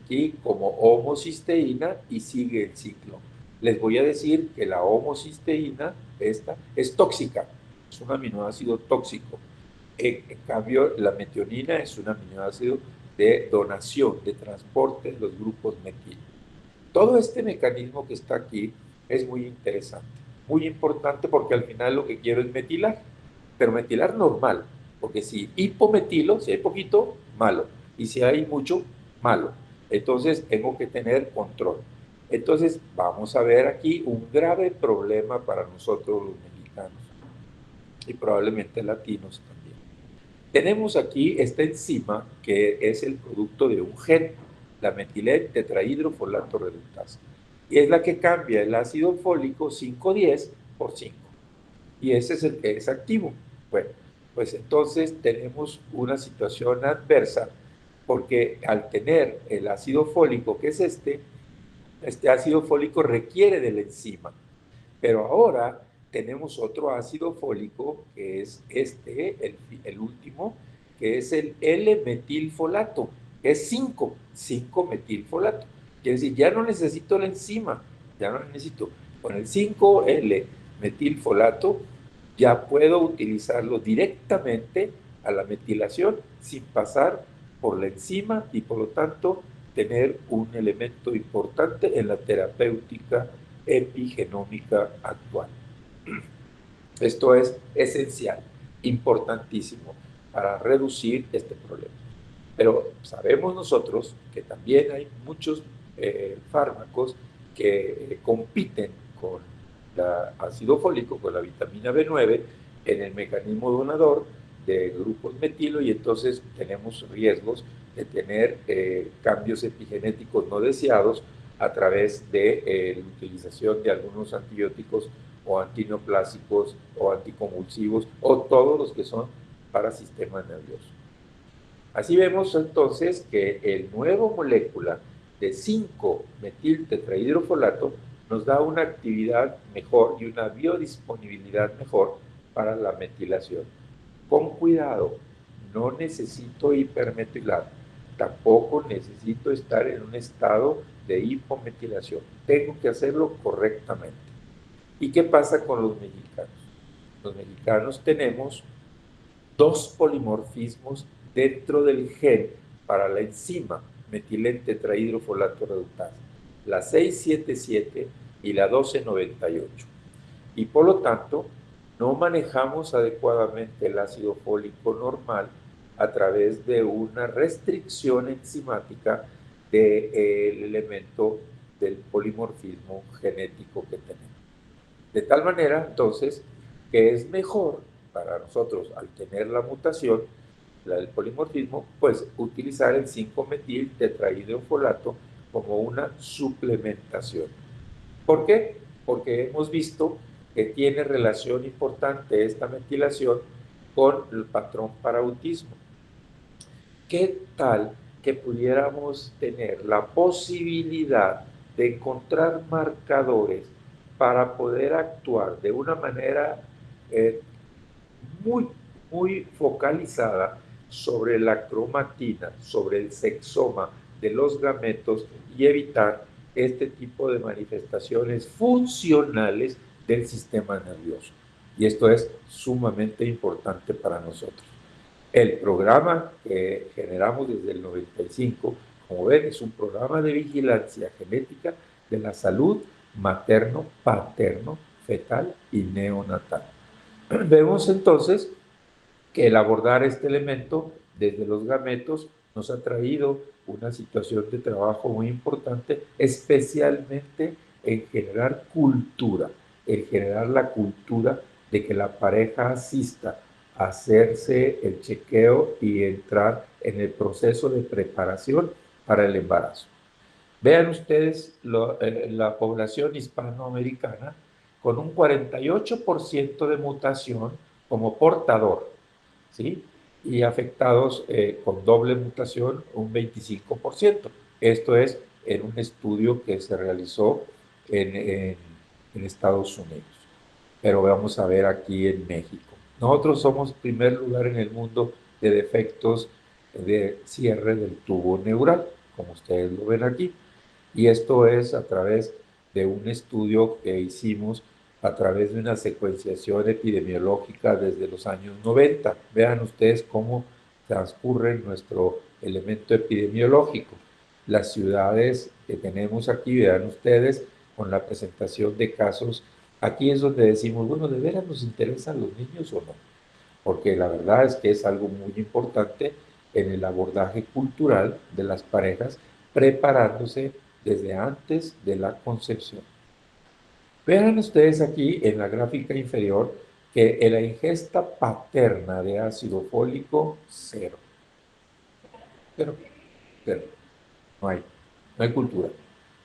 aquí como homocisteína y sigue el ciclo. Les voy a decir que la homocisteína, esta, es tóxica, es un aminoácido tóxico. En cambio, la metionina es un aminoácido de donación, de transporte de los grupos metilo. Todo este mecanismo que está aquí es muy interesante, muy importante porque al final lo que quiero es metilar, pero metilar normal, porque si hipometilo, si hay poquito, malo, y si hay mucho, malo. Entonces tengo que tener control. Entonces vamos a ver aquí un grave problema para nosotros los mexicanos y probablemente latinos también. Tenemos aquí esta enzima que es el producto de un gen, la metiltetrahidrofolato reductasa, y es la que cambia el ácido fólico 5,10 por 5, y ese es el que es activo. Bueno, pues entonces tenemos una situación adversa, porque al tener el ácido fólico, que es este ácido fólico requiere de la enzima, pero ahora tenemos otro ácido fólico, que es el último, que es el L-metilfolato, que es 5-metilfolato. Quiere decir, ya no necesito la enzima, ya no necesito. Con el 5L metilfolato ya puedo utilizarlo directamente a la metilación sin pasar por la enzima y por lo tanto tener un elemento importante en la terapéutica epigenómica actual. Esto es esencial, importantísimo para reducir este problema. Pero sabemos nosotros que también hay muchos fármacos que compiten con el ácido fólico, con la vitamina B9, en el mecanismo donador de grupos metilo y entonces tenemos riesgos de tener cambios epigenéticos no deseados a través de la utilización de algunos antibióticos o antineoplásicos o anticonvulsivos o todos los que son para sistema nervioso. Así vemos entonces que el nuevo molécula de 5-metiltetrahidrofolato nos da una actividad mejor y una biodisponibilidad mejor para la metilación. Con cuidado, no necesito hipermetilar, tampoco necesito estar en un estado de hipometilación. Tengo que hacerlo correctamente. ¿Y qué pasa con los mexicanos? Los mexicanos tenemos 2 polimorfismos dentro del gen para la enzima metiltetrahidrofolato reductasa, la 677 y la 1298. Y por lo tanto, no manejamos adecuadamente el ácido fólico normal a través de una restricción enzimática del elemento del polimorfismo genético que tenemos. De tal manera, entonces, que es mejor para nosotros, al tener la mutación, la del polimorfismo, pues utilizar el 5-metiltetrahidrofolato como una suplementación. ¿Por qué? Porque hemos visto que tiene relación importante esta metilación con el patrón para autismo. ¿Qué tal que pudiéramos tener la posibilidad de encontrar marcadores para poder actuar de una manera muy focalizada sobre la cromatina, sobre el sexoma de los gametos y evitar este tipo de manifestaciones funcionales del sistema nervioso? Y esto es sumamente importante para nosotros. El programa que generamos desde el 95, como ven, es un programa de vigilancia genética de la salud materno, paterno, fetal y neonatal. Vemos entonces que el abordar este elemento desde los gametos nos ha traído una situación de trabajo muy importante, especialmente en generar cultura, en generar la cultura de que la pareja asista a hacerse el chequeo y entrar en el proceso de preparación para el embarazo. Vean ustedes la población hispanoamericana con un 48% de mutación como portador, ¿sí? Y afectados con doble mutación un 25%. Esto es en un estudio que se realizó en Estados Unidos. Pero vamos a ver aquí en México. Nosotros somos primer lugar en el mundo de defectos de cierre del tubo neural, como ustedes lo ven aquí. Y esto es a través de un estudio que hicimos a través de una secuenciación epidemiológica desde los años 90. Vean ustedes cómo transcurre nuestro elemento epidemiológico. Las ciudades que tenemos aquí, vean ustedes, con la presentación de casos, aquí es donde decimos, bueno, ¿de veras nos interesan los niños o no? Porque la verdad es que es algo muy importante en el abordaje cultural de las parejas, preparándose desde antes de la concepción. Vean ustedes aquí en la gráfica inferior que en la ingesta paterna de ácido fólico, 0. Pero no hay cultura,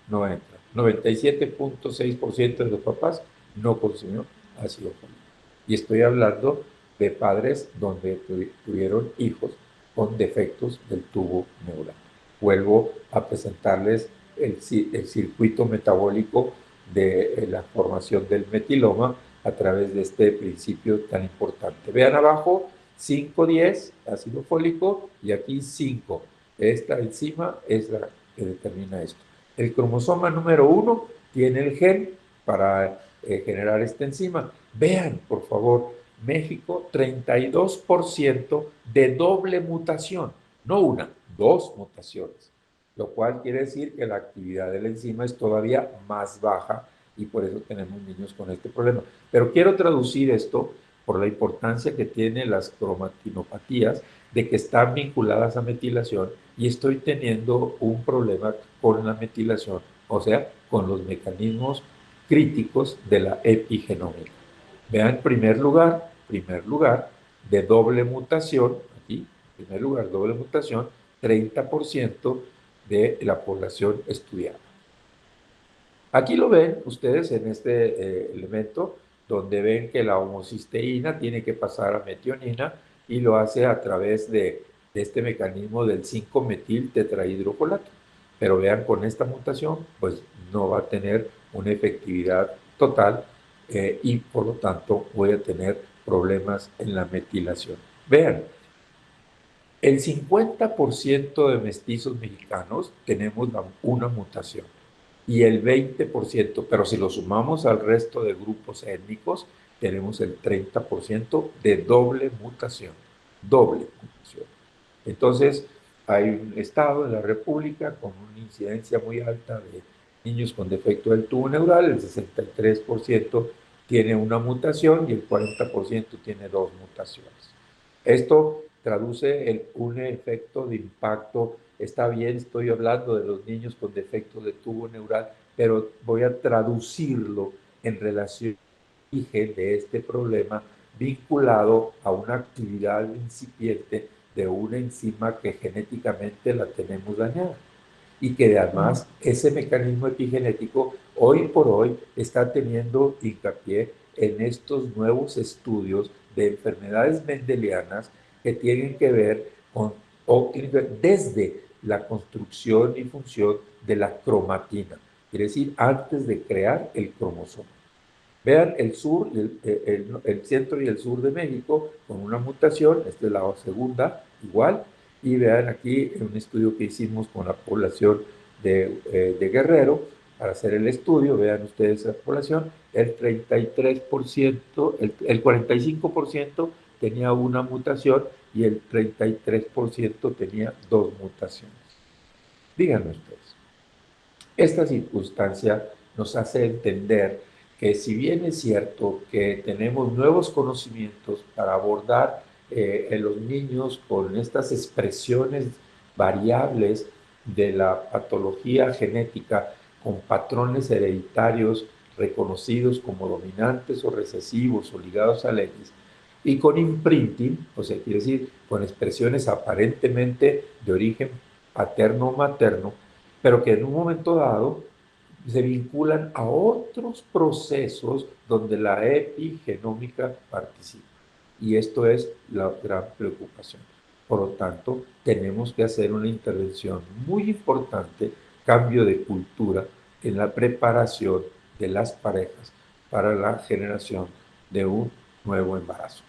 no entra. 97.6% de los papás no consumió ácido fólico. Y estoy hablando de padres donde tuvieron hijos con defectos del tubo neural. Vuelvo a presentarles el circuito metabólico de la formación del metiloma a través de este principio tan importante. Vean abajo, 5,10, ácido fólico, y aquí 5. Esta enzima es la que determina esto. El cromosoma número 1 tiene el gen para generar esta enzima. Vean, por favor, México, 32% de doble mutación, no una, dos mutaciones, lo cual quiere decir que la actividad de la enzima es todavía más baja y por eso tenemos niños con este problema. Pero quiero traducir esto por la importancia que tienen las cromatinopatías, de que están vinculadas a metilación y estoy teniendo un problema con la metilación, o sea, con los mecanismos críticos de la epigenómica. Vean, primer lugar, de doble mutación, aquí, primer lugar, doble mutación, 30% de la población estudiada. Aquí lo ven ustedes en este elemento, donde ven que la homocisteína tiene que pasar a metionina y lo hace a través de este mecanismo del 5-metil tetrahidrofolato. Pero vean, con esta mutación, pues no va a tener una efectividad total y por lo tanto voy a tener problemas en la metilación. Vean, el 50% de mestizos mexicanos tenemos una mutación y el 20%, pero si lo sumamos al resto de grupos étnicos, tenemos el 30% de doble mutación. Entonces, hay un estado en la República con una incidencia muy alta de niños con defecto del tubo neural, el 63% tiene una mutación y el 40% tiene dos mutaciones. Esto traduce un efecto de impacto. Está bien, estoy hablando de los niños con defecto de tubo neural, pero voy a traducirlo en relación de este problema vinculado a una actividad incipiente de una enzima que genéticamente la tenemos dañada y que además ese mecanismo epigenético hoy por hoy está teniendo hincapié en estos nuevos estudios de enfermedades mendelianas que tienen que ver con, o tienen que ver desde la construcción y función de la cromatina, quiere decir, antes de crear el cromosoma. Vean el sur, el centro y el sur de México con una mutación, esta es la segunda, igual, y vean aquí un estudio que hicimos con la población de Guerrero, para hacer el estudio, vean ustedes la población, el 33%, el 45% tenía una mutación y el 33% tenía dos mutaciones. Díganme ustedes, esta circunstancia nos hace entender que si bien es cierto que tenemos nuevos conocimientos para abordar en los niños con estas expresiones variables de la patología genética con patrones hereditarios reconocidos como dominantes o recesivos o ligados al X, y con imprinting, o sea, quiere decir, con expresiones aparentemente de origen paterno o materno, pero que en un momento dado se vinculan a otros procesos donde la epigenómica participa. Y esto es la gran preocupación. Por lo tanto, tenemos que hacer una intervención muy importante, cambio de cultura en la preparación de las parejas para la generación de un nuevo embarazo.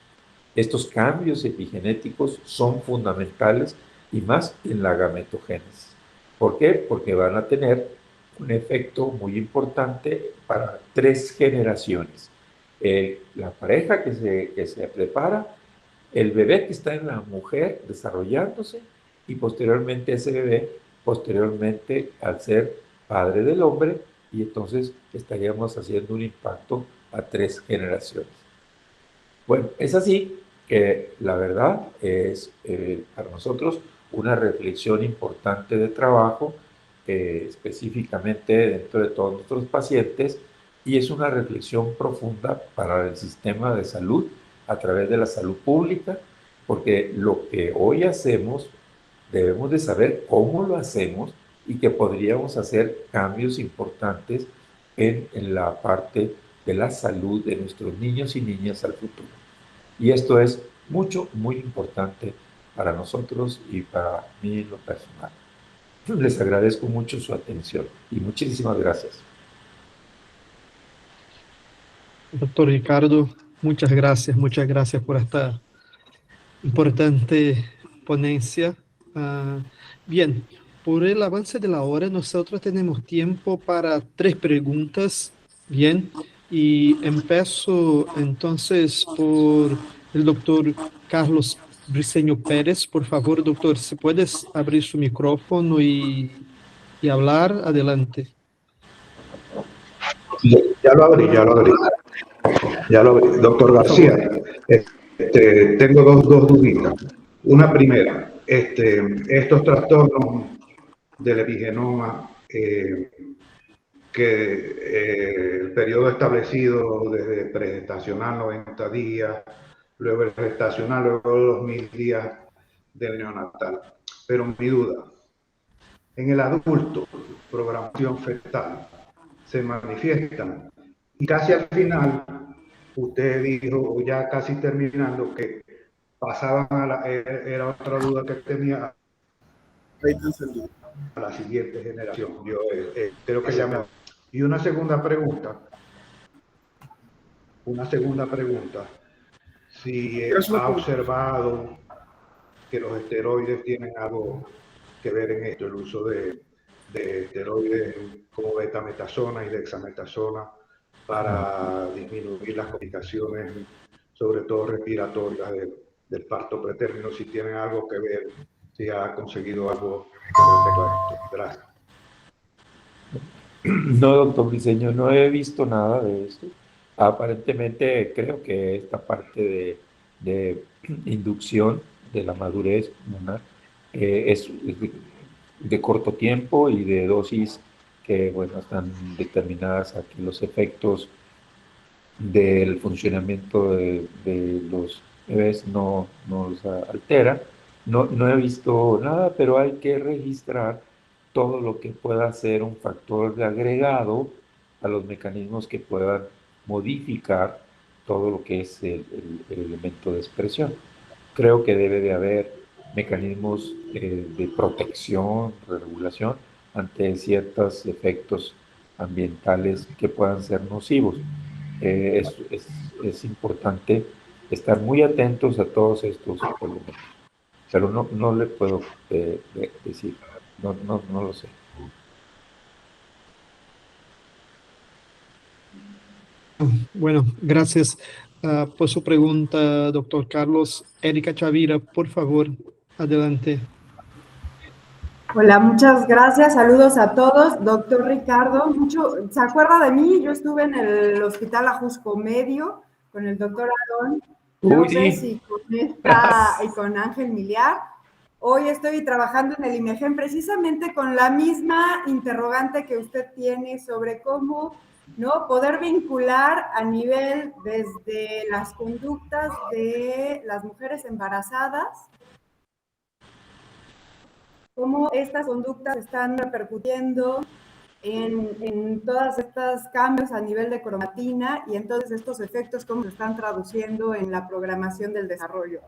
Estos cambios epigenéticos son fundamentales y más en la gametogénesis. ¿Por qué? Porque van a tener un efecto muy importante para 3 generaciones. La pareja que se prepara, el bebé que está en la mujer desarrollándose y posteriormente ese bebé, posteriormente al ser padre del hombre, y entonces estaríamos haciendo un impacto a 3 generaciones. Bueno, es así que la verdad es para nosotros una reflexión importante de trabajo, específicamente dentro de todos nuestros pacientes, y es una reflexión profunda para el sistema de salud a través de la salud pública, porque lo que hoy hacemos debemos de saber cómo lo hacemos y que podríamos hacer cambios importantes en la parte de la salud de nuestros niños y niñas al futuro. Y esto es muy importante para nosotros y para mí en lo personal. Les agradezco mucho su atención y muchísimas gracias. Doctor Ricardo, muchas gracias por esta importante ponencia. Bien, por el avance de la hora, nosotros tenemos tiempo para 3 preguntas. Bien, y empiezo entonces por el doctor Carlos Briceño Pérez. Por favor, doctor, si puedes abrir su micrófono y hablar, adelante. Ya lo abrí, ya lo abrí. Ya lo abrí. Doctor García, tengo dos duditas. Una primera, estos trastornos del epigenoma, el periodo establecido desde pregestacional 90 días, luego el gestacional, luego 2000 días del neonatal. Pero mi duda, en el adulto, programación fetal, se manifiestan. Y casi al final, usted dijo, ya casi terminando, que pasaban era otra duda que tenía, a la siguiente generación. Yo creo que llama. Y una segunda pregunta, si ha observado que los esteroides tienen algo que ver en esto, el uso de esteroides como betametasona y dexametasona para disminuir las complicaciones, sobre todo respiratorias del parto pretérmino, si tienen algo que ver, si ha conseguido algo con respecto a esto. Gracias. No, doctor Briceño, no he visto nada de esto. Aparentemente creo que esta parte de inducción de la madurez pulmonar es de corto tiempo y de dosis que, bueno, están determinadas aquí. Los efectos del funcionamiento de los bebés no los altera. No he visto nada, pero hay que registrar todo lo que pueda ser un factor de agregado a los mecanismos que puedan modificar todo lo que es el elemento de expresión. Creo que debe de haber mecanismos de protección, de regulación ante ciertos efectos ambientales que puedan ser nocivos. Es importante estar muy atentos a todos estos elementos, pero no le puedo decir, no lo sé. Bueno, gracias por su pregunta, doctor Carlos. Erika Chavira, por favor, adelante. Hola, muchas gracias. Saludos a todos. Doctor Ricardo, ¿se acuerda de mí? Yo estuve en el Hospital Ajusco Medio con el doctor Aarón López y con y con Ángel Miliar. Hoy estoy trabajando en el IMEGEN precisamente con la misma interrogante que usted tiene sobre cómo poder vincular a nivel desde las conductas de las mujeres embarazadas, cómo estas conductas están repercutiendo en todos estos cambios a nivel de cromatina y entonces estos efectos cómo se están traduciendo en la programación del desarrollo.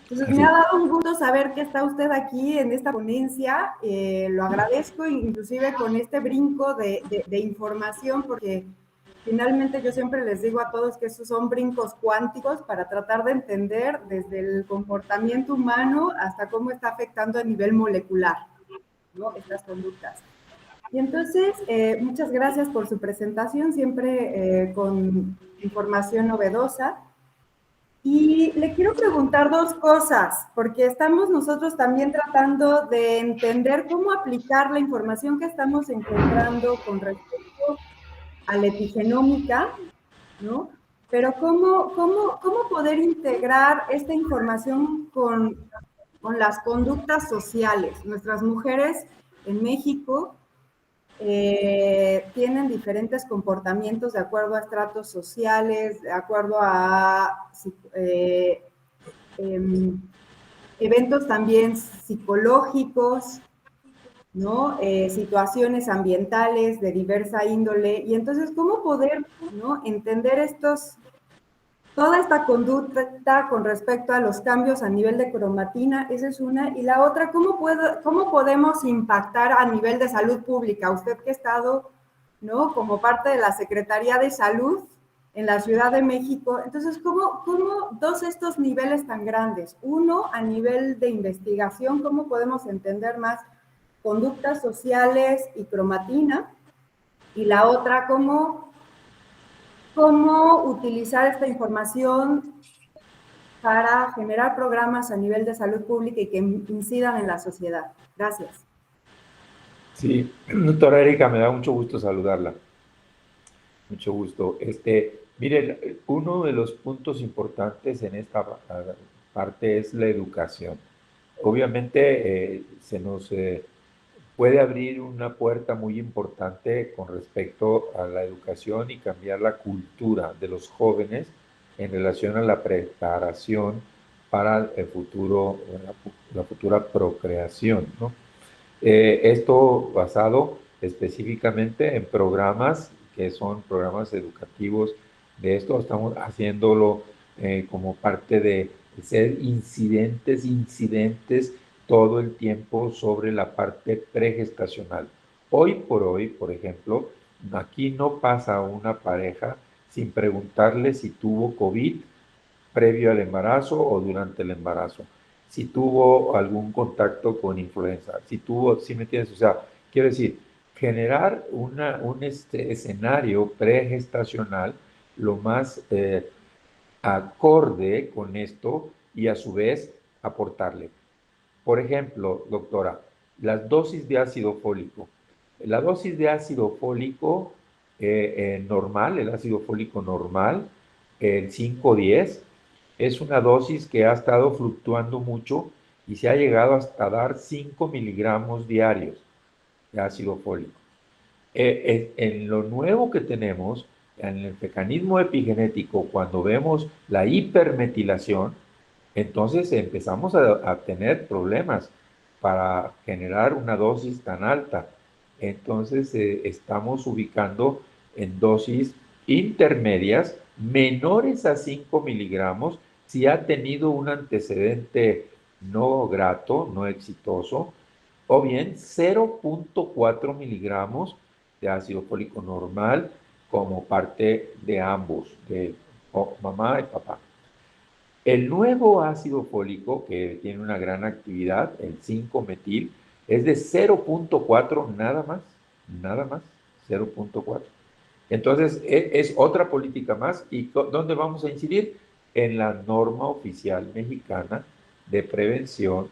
Entonces me ha dado un gusto saber que está usted aquí en esta ponencia, lo agradezco inclusive con este brinco de información porque finalmente yo siempre les digo a todos que esos son brincos cuánticos para tratar de entender desde el comportamiento humano hasta cómo está afectando a nivel molecular, ¿no?, estas conductas. Y entonces, muchas gracias por su presentación, siempre con información novedosa. Y le quiero preguntar dos cosas, porque estamos nosotros también tratando de entender cómo aplicar la información que estamos encontrando con respecto a la epigenómica, ¿no? Pero ¿cómo poder integrar esta información con las conductas sociales? Nuestras mujeres en México tienen diferentes comportamientos de acuerdo a estratos sociales, de acuerdo a eventos también psicológicos, ¿no? Situaciones ambientales de diversa índole, y entonces, ¿cómo poder, ¿no?, entender toda esta conducta con respecto a los cambios a nivel de cromatina? Esa es una. Y la otra, ¿cómo podemos impactar a nivel de salud pública? Usted que ha estado, ¿no?, como parte de la Secretaría de Salud en la Ciudad de México. Entonces, ¿cómo dos estos niveles tan grandes? Uno, a nivel de investigación, ¿cómo podemos entender más conductas sociales y cromatina, y la otra, cómo utilizar esta información para generar programas a nivel de salud pública y que incidan en la sociedad. Gracias. Sí, doctora Erika, me da mucho gusto saludarla. Mucho gusto. Miren, uno de los puntos importantes en esta parte es la educación. Obviamente se nos puede abrir una puerta muy importante con respecto a la educación y cambiar la cultura de los jóvenes en relación a la preparación para el futuro, la futura procreación, ¿no? Esto basado específicamente en programas que son programas educativos. De esto estamos haciéndolo como parte de ser incidentes todo el tiempo sobre la parte pregestacional. Hoy por hoy, por ejemplo, aquí no pasa una pareja sin preguntarle si tuvo COVID previo al embarazo o durante el embarazo, si tuvo algún contacto con influenza, si tuvo, ¿sí me entiendes? O sea, quiero decir, generar un escenario pregestacional lo más acorde con esto y a su vez aportarle. Por ejemplo, doctora, las dosis de ácido fólico. La dosis de ácido fólico normal, el ácido fólico normal, el 510, es una dosis que ha estado fluctuando mucho y se ha llegado hasta dar 5 miligramos diarios de ácido fólico. En lo nuevo que tenemos, en el mecanismo epigenético, cuando vemos la hipermetilación, entonces empezamos a tener problemas para generar una dosis tan alta. Entonces estamos ubicando en dosis intermedias menores a 5 miligramos si ha tenido un antecedente no grato, no exitoso, o bien 0.4 miligramos de ácido fólico normal como parte de ambos, de mamá y papá. El nuevo ácido fólico, que tiene una gran actividad, el 5-metil, es de 0.4 nada más, 0.4. Entonces, es otra política más. ¿Y dónde vamos a incidir? En la norma oficial mexicana de prevención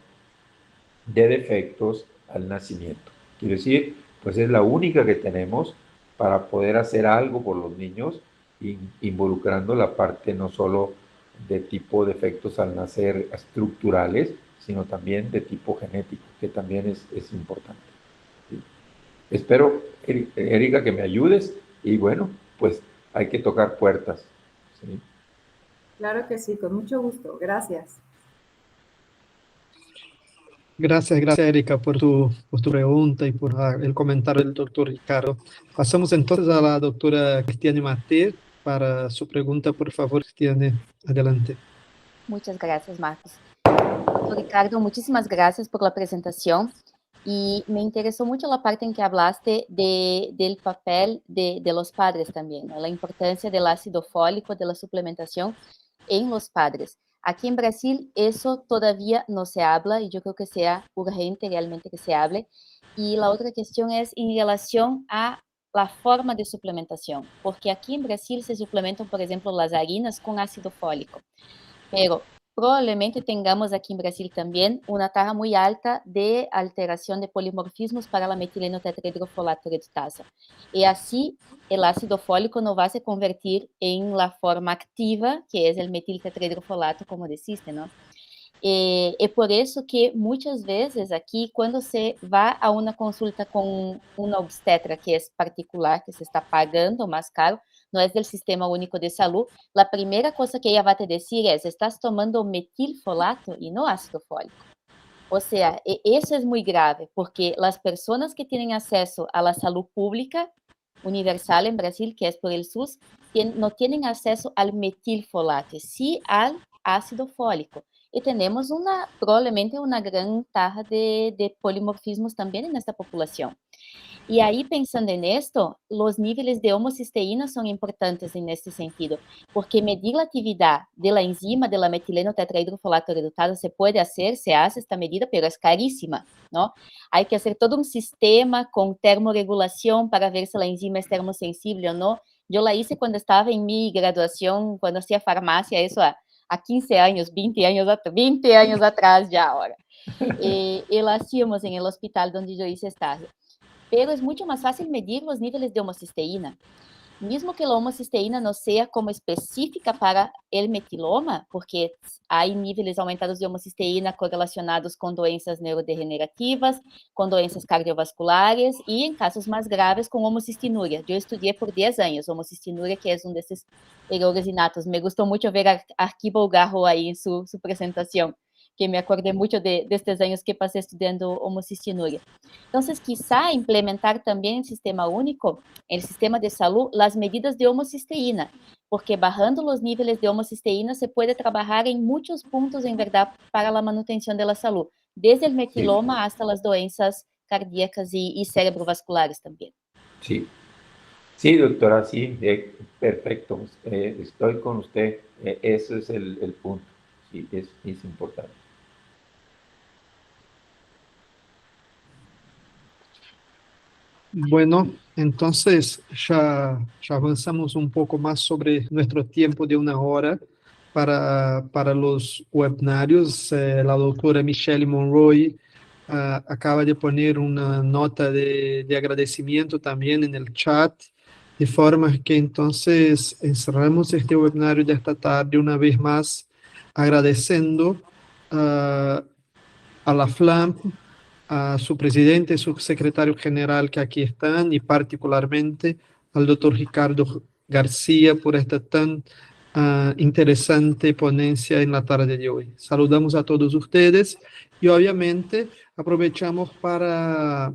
de defectos al nacimiento. Quiero decir, pues es la única que tenemos para poder hacer algo por los niños, involucrando la parte no solo de tipo defectos al nacer estructurales, sino también de tipo genético, que también es importante. ¿Sí? Espero, Erika, que me ayudes y bueno, pues hay que tocar puertas. ¿Sí? Claro que sí, con mucho gusto. Gracias. Gracias, Erika, por tu pregunta y por el comentario del doctor Ricardo. Pasamos entonces a la doctora Cristiane Maté para su pregunta. Por favor, Cristiane, adelante. Muchas gracias, Marcos. Doctor Ricardo, muchísimas gracias por la presentación y me interesó mucho la parte en que hablaste del papel de los padres también, ¿no? La importancia del ácido fólico, de la suplementación en los padres. Aquí en Brasil eso todavía no se habla y yo creo que sea urgente realmente que se hable. Y la otra cuestión es en relación a la forma de suplementación, porque aquí en Brasil se suplementan, por ejemplo, las harinas con ácido fólico, pero probablemente tengamos aquí en Brasil también una tasa muy alta de alteración de polimorfismos para la metileno tetrahidrofolato reductasa. Y así el ácido fólico no va a se convertir en la forma activa, que es el metil tetrahidrofolato, como deciste, ¿no? Es por eso que muchas veces aquí, cuando se va a una consulta con una obstetra que es particular, que se está pagando más caro, no es del Sistema Único de Salud, la primera cosa que ella va a te decir es, estás tomando metilfolato y no ácido fólico. O sea, eso es muy grave, porque las personas que tienen acceso a la salud pública universal en Brasil, que es por el SUS, no tienen acceso al metilfolato, sí al ácido fólico. y tenemos probablemente una gran tasa de polimorfismos también en esta población. Y ahí, pensando en esto, los niveles de homocisteína son importantes en este sentido, porque medir la actividad de la enzima de la metileno tetrahidrofolato reductasa se hace esta medida, pero es carísima, ¿no? Hay que hacer todo un sistema con termorregulación para ver si la enzima es termosensible o no. Yo la hice cuando estaba en mi graduación, cuando hacía farmacia, eso a 15 años, 20 años atrás ya ahora. Y la hacíamos en el hospital donde yo hice estágio. Pero es mucho más fácil medir los niveles de homocisteína. Mismo que la homocisteína no sea como específica para el metiloma, porque hay niveles aumentados de homocisteína correlacionados con doenças neurodegenerativas, con doenças cardiovasculares y en casos más graves con homocistinuria. Yo estudié por 10 años homocistinuria, que es uno de esos errores innatos. Me gustó mucho ver a Arquivo Garro ahí en su presentación, que me acordé mucho de estos años que pasé estudiando homocistinuria. Entonces, quizá implementar también en sistema único, el sistema de salud, las medidas de homocisteína, porque bajando los niveles de homocisteína se puede trabajar en muchos puntos, en verdad, para la manutención de la salud, desde el metiloma hasta las doenças cardíacas y cerebrovasculares también. Sí, sí, doctora, sí, perfecto. Estoy con usted. Ese es el punto. Sí, es importante. Bueno, entonces ya avanzamos un poco más sobre nuestro tiempo de 1 hora para los webinarios. La doctora Michelle Monroy acaba de poner una nota de agradecimiento también en el chat, de forma que entonces cerramos este webinario de esta tarde una vez más agradeciendo a la FLAMP, a su presidente y su secretario general que aquí están, y particularmente al doctor Ricardo García por esta tan interesante ponencia en la tarde de hoy. Saludamos a todos ustedes y obviamente aprovechamos para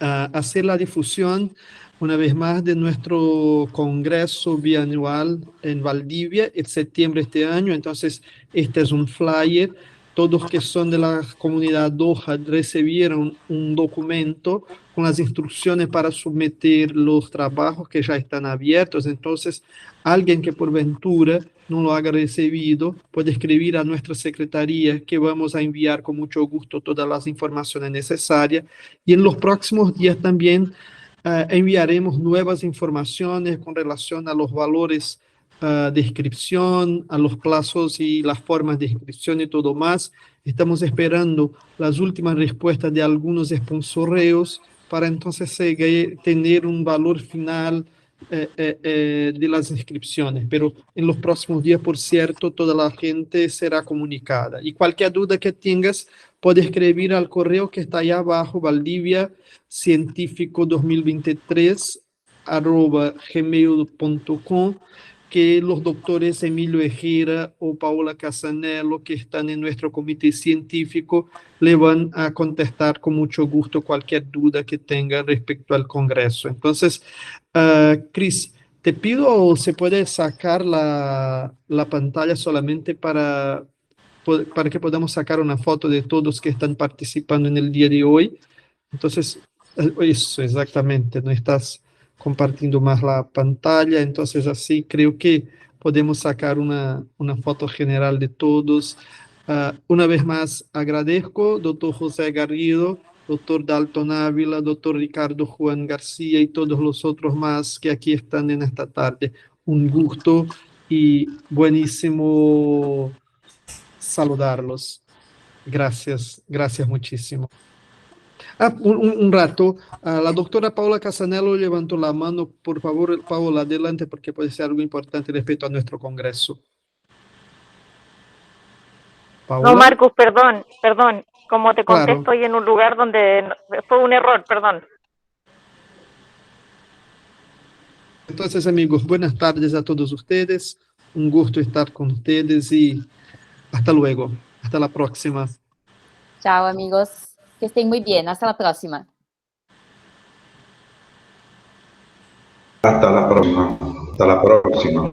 hacer la difusión una vez más de nuestro congreso bianual en Valdivia en septiembre de este año. Entonces, este es un flyer. Todos que son de la comunidad Doha recibieron un documento con las instrucciones para someter los trabajos que ya están abiertos. Entonces, alguien que por ventura no lo haya recibido puede escribir a nuestra secretaría, que vamos a enviar con mucho gusto todas las informaciones necesarias. Y en los próximos días también enviaremos nuevas informaciones con relación a los valores de inscripción, a los plazos y las formas de inscripción y todo más. Estamos esperando las últimas respuestas de algunos sponsoreos para entonces tener un valor final de las inscripciones. Pero en los próximos días, por cierto, toda la gente será comunicada. Y cualquier duda que tengas, puedes escribir al correo que está ahí abajo, valdiviacientifico2023@gmail.com, que los doctores Emilio Ejera o Paola Casanello, que están en nuestro comité científico, le van a contestar con mucho gusto cualquier duda que tenga respecto al Congreso. Entonces, Cris, te pido, ¿se puede sacar la pantalla solamente para que podamos sacar una foto de todos que están participando en el día de hoy? Entonces, eso exactamente, no estás compartiendo más la pantalla, entonces así creo que podemos sacar una foto general de todos. Una vez más agradezco, doctor José Garrido, doctor Dalton Ávila, doctor Ricardo Juan García y todos los otros más que aquí están en esta tarde. Un gusto y buenísimo saludarlos. Gracias, gracias muchísimo. Un rato, la doctora Paola Casanello levantó la mano. Por favor, Paola, adelante, porque puede ser algo importante respecto a nuestro congreso. ¿Paola? No, Marcus, perdón. Como te conté, claro. Estoy en un lugar donde fue un error, perdón. Entonces, amigos, buenas tardes a todos ustedes. Un gusto estar con ustedes y hasta luego. Hasta la próxima. Chao, amigos. Que estén muy bien. Hasta la próxima. Hasta la próxima. Hasta la próxima.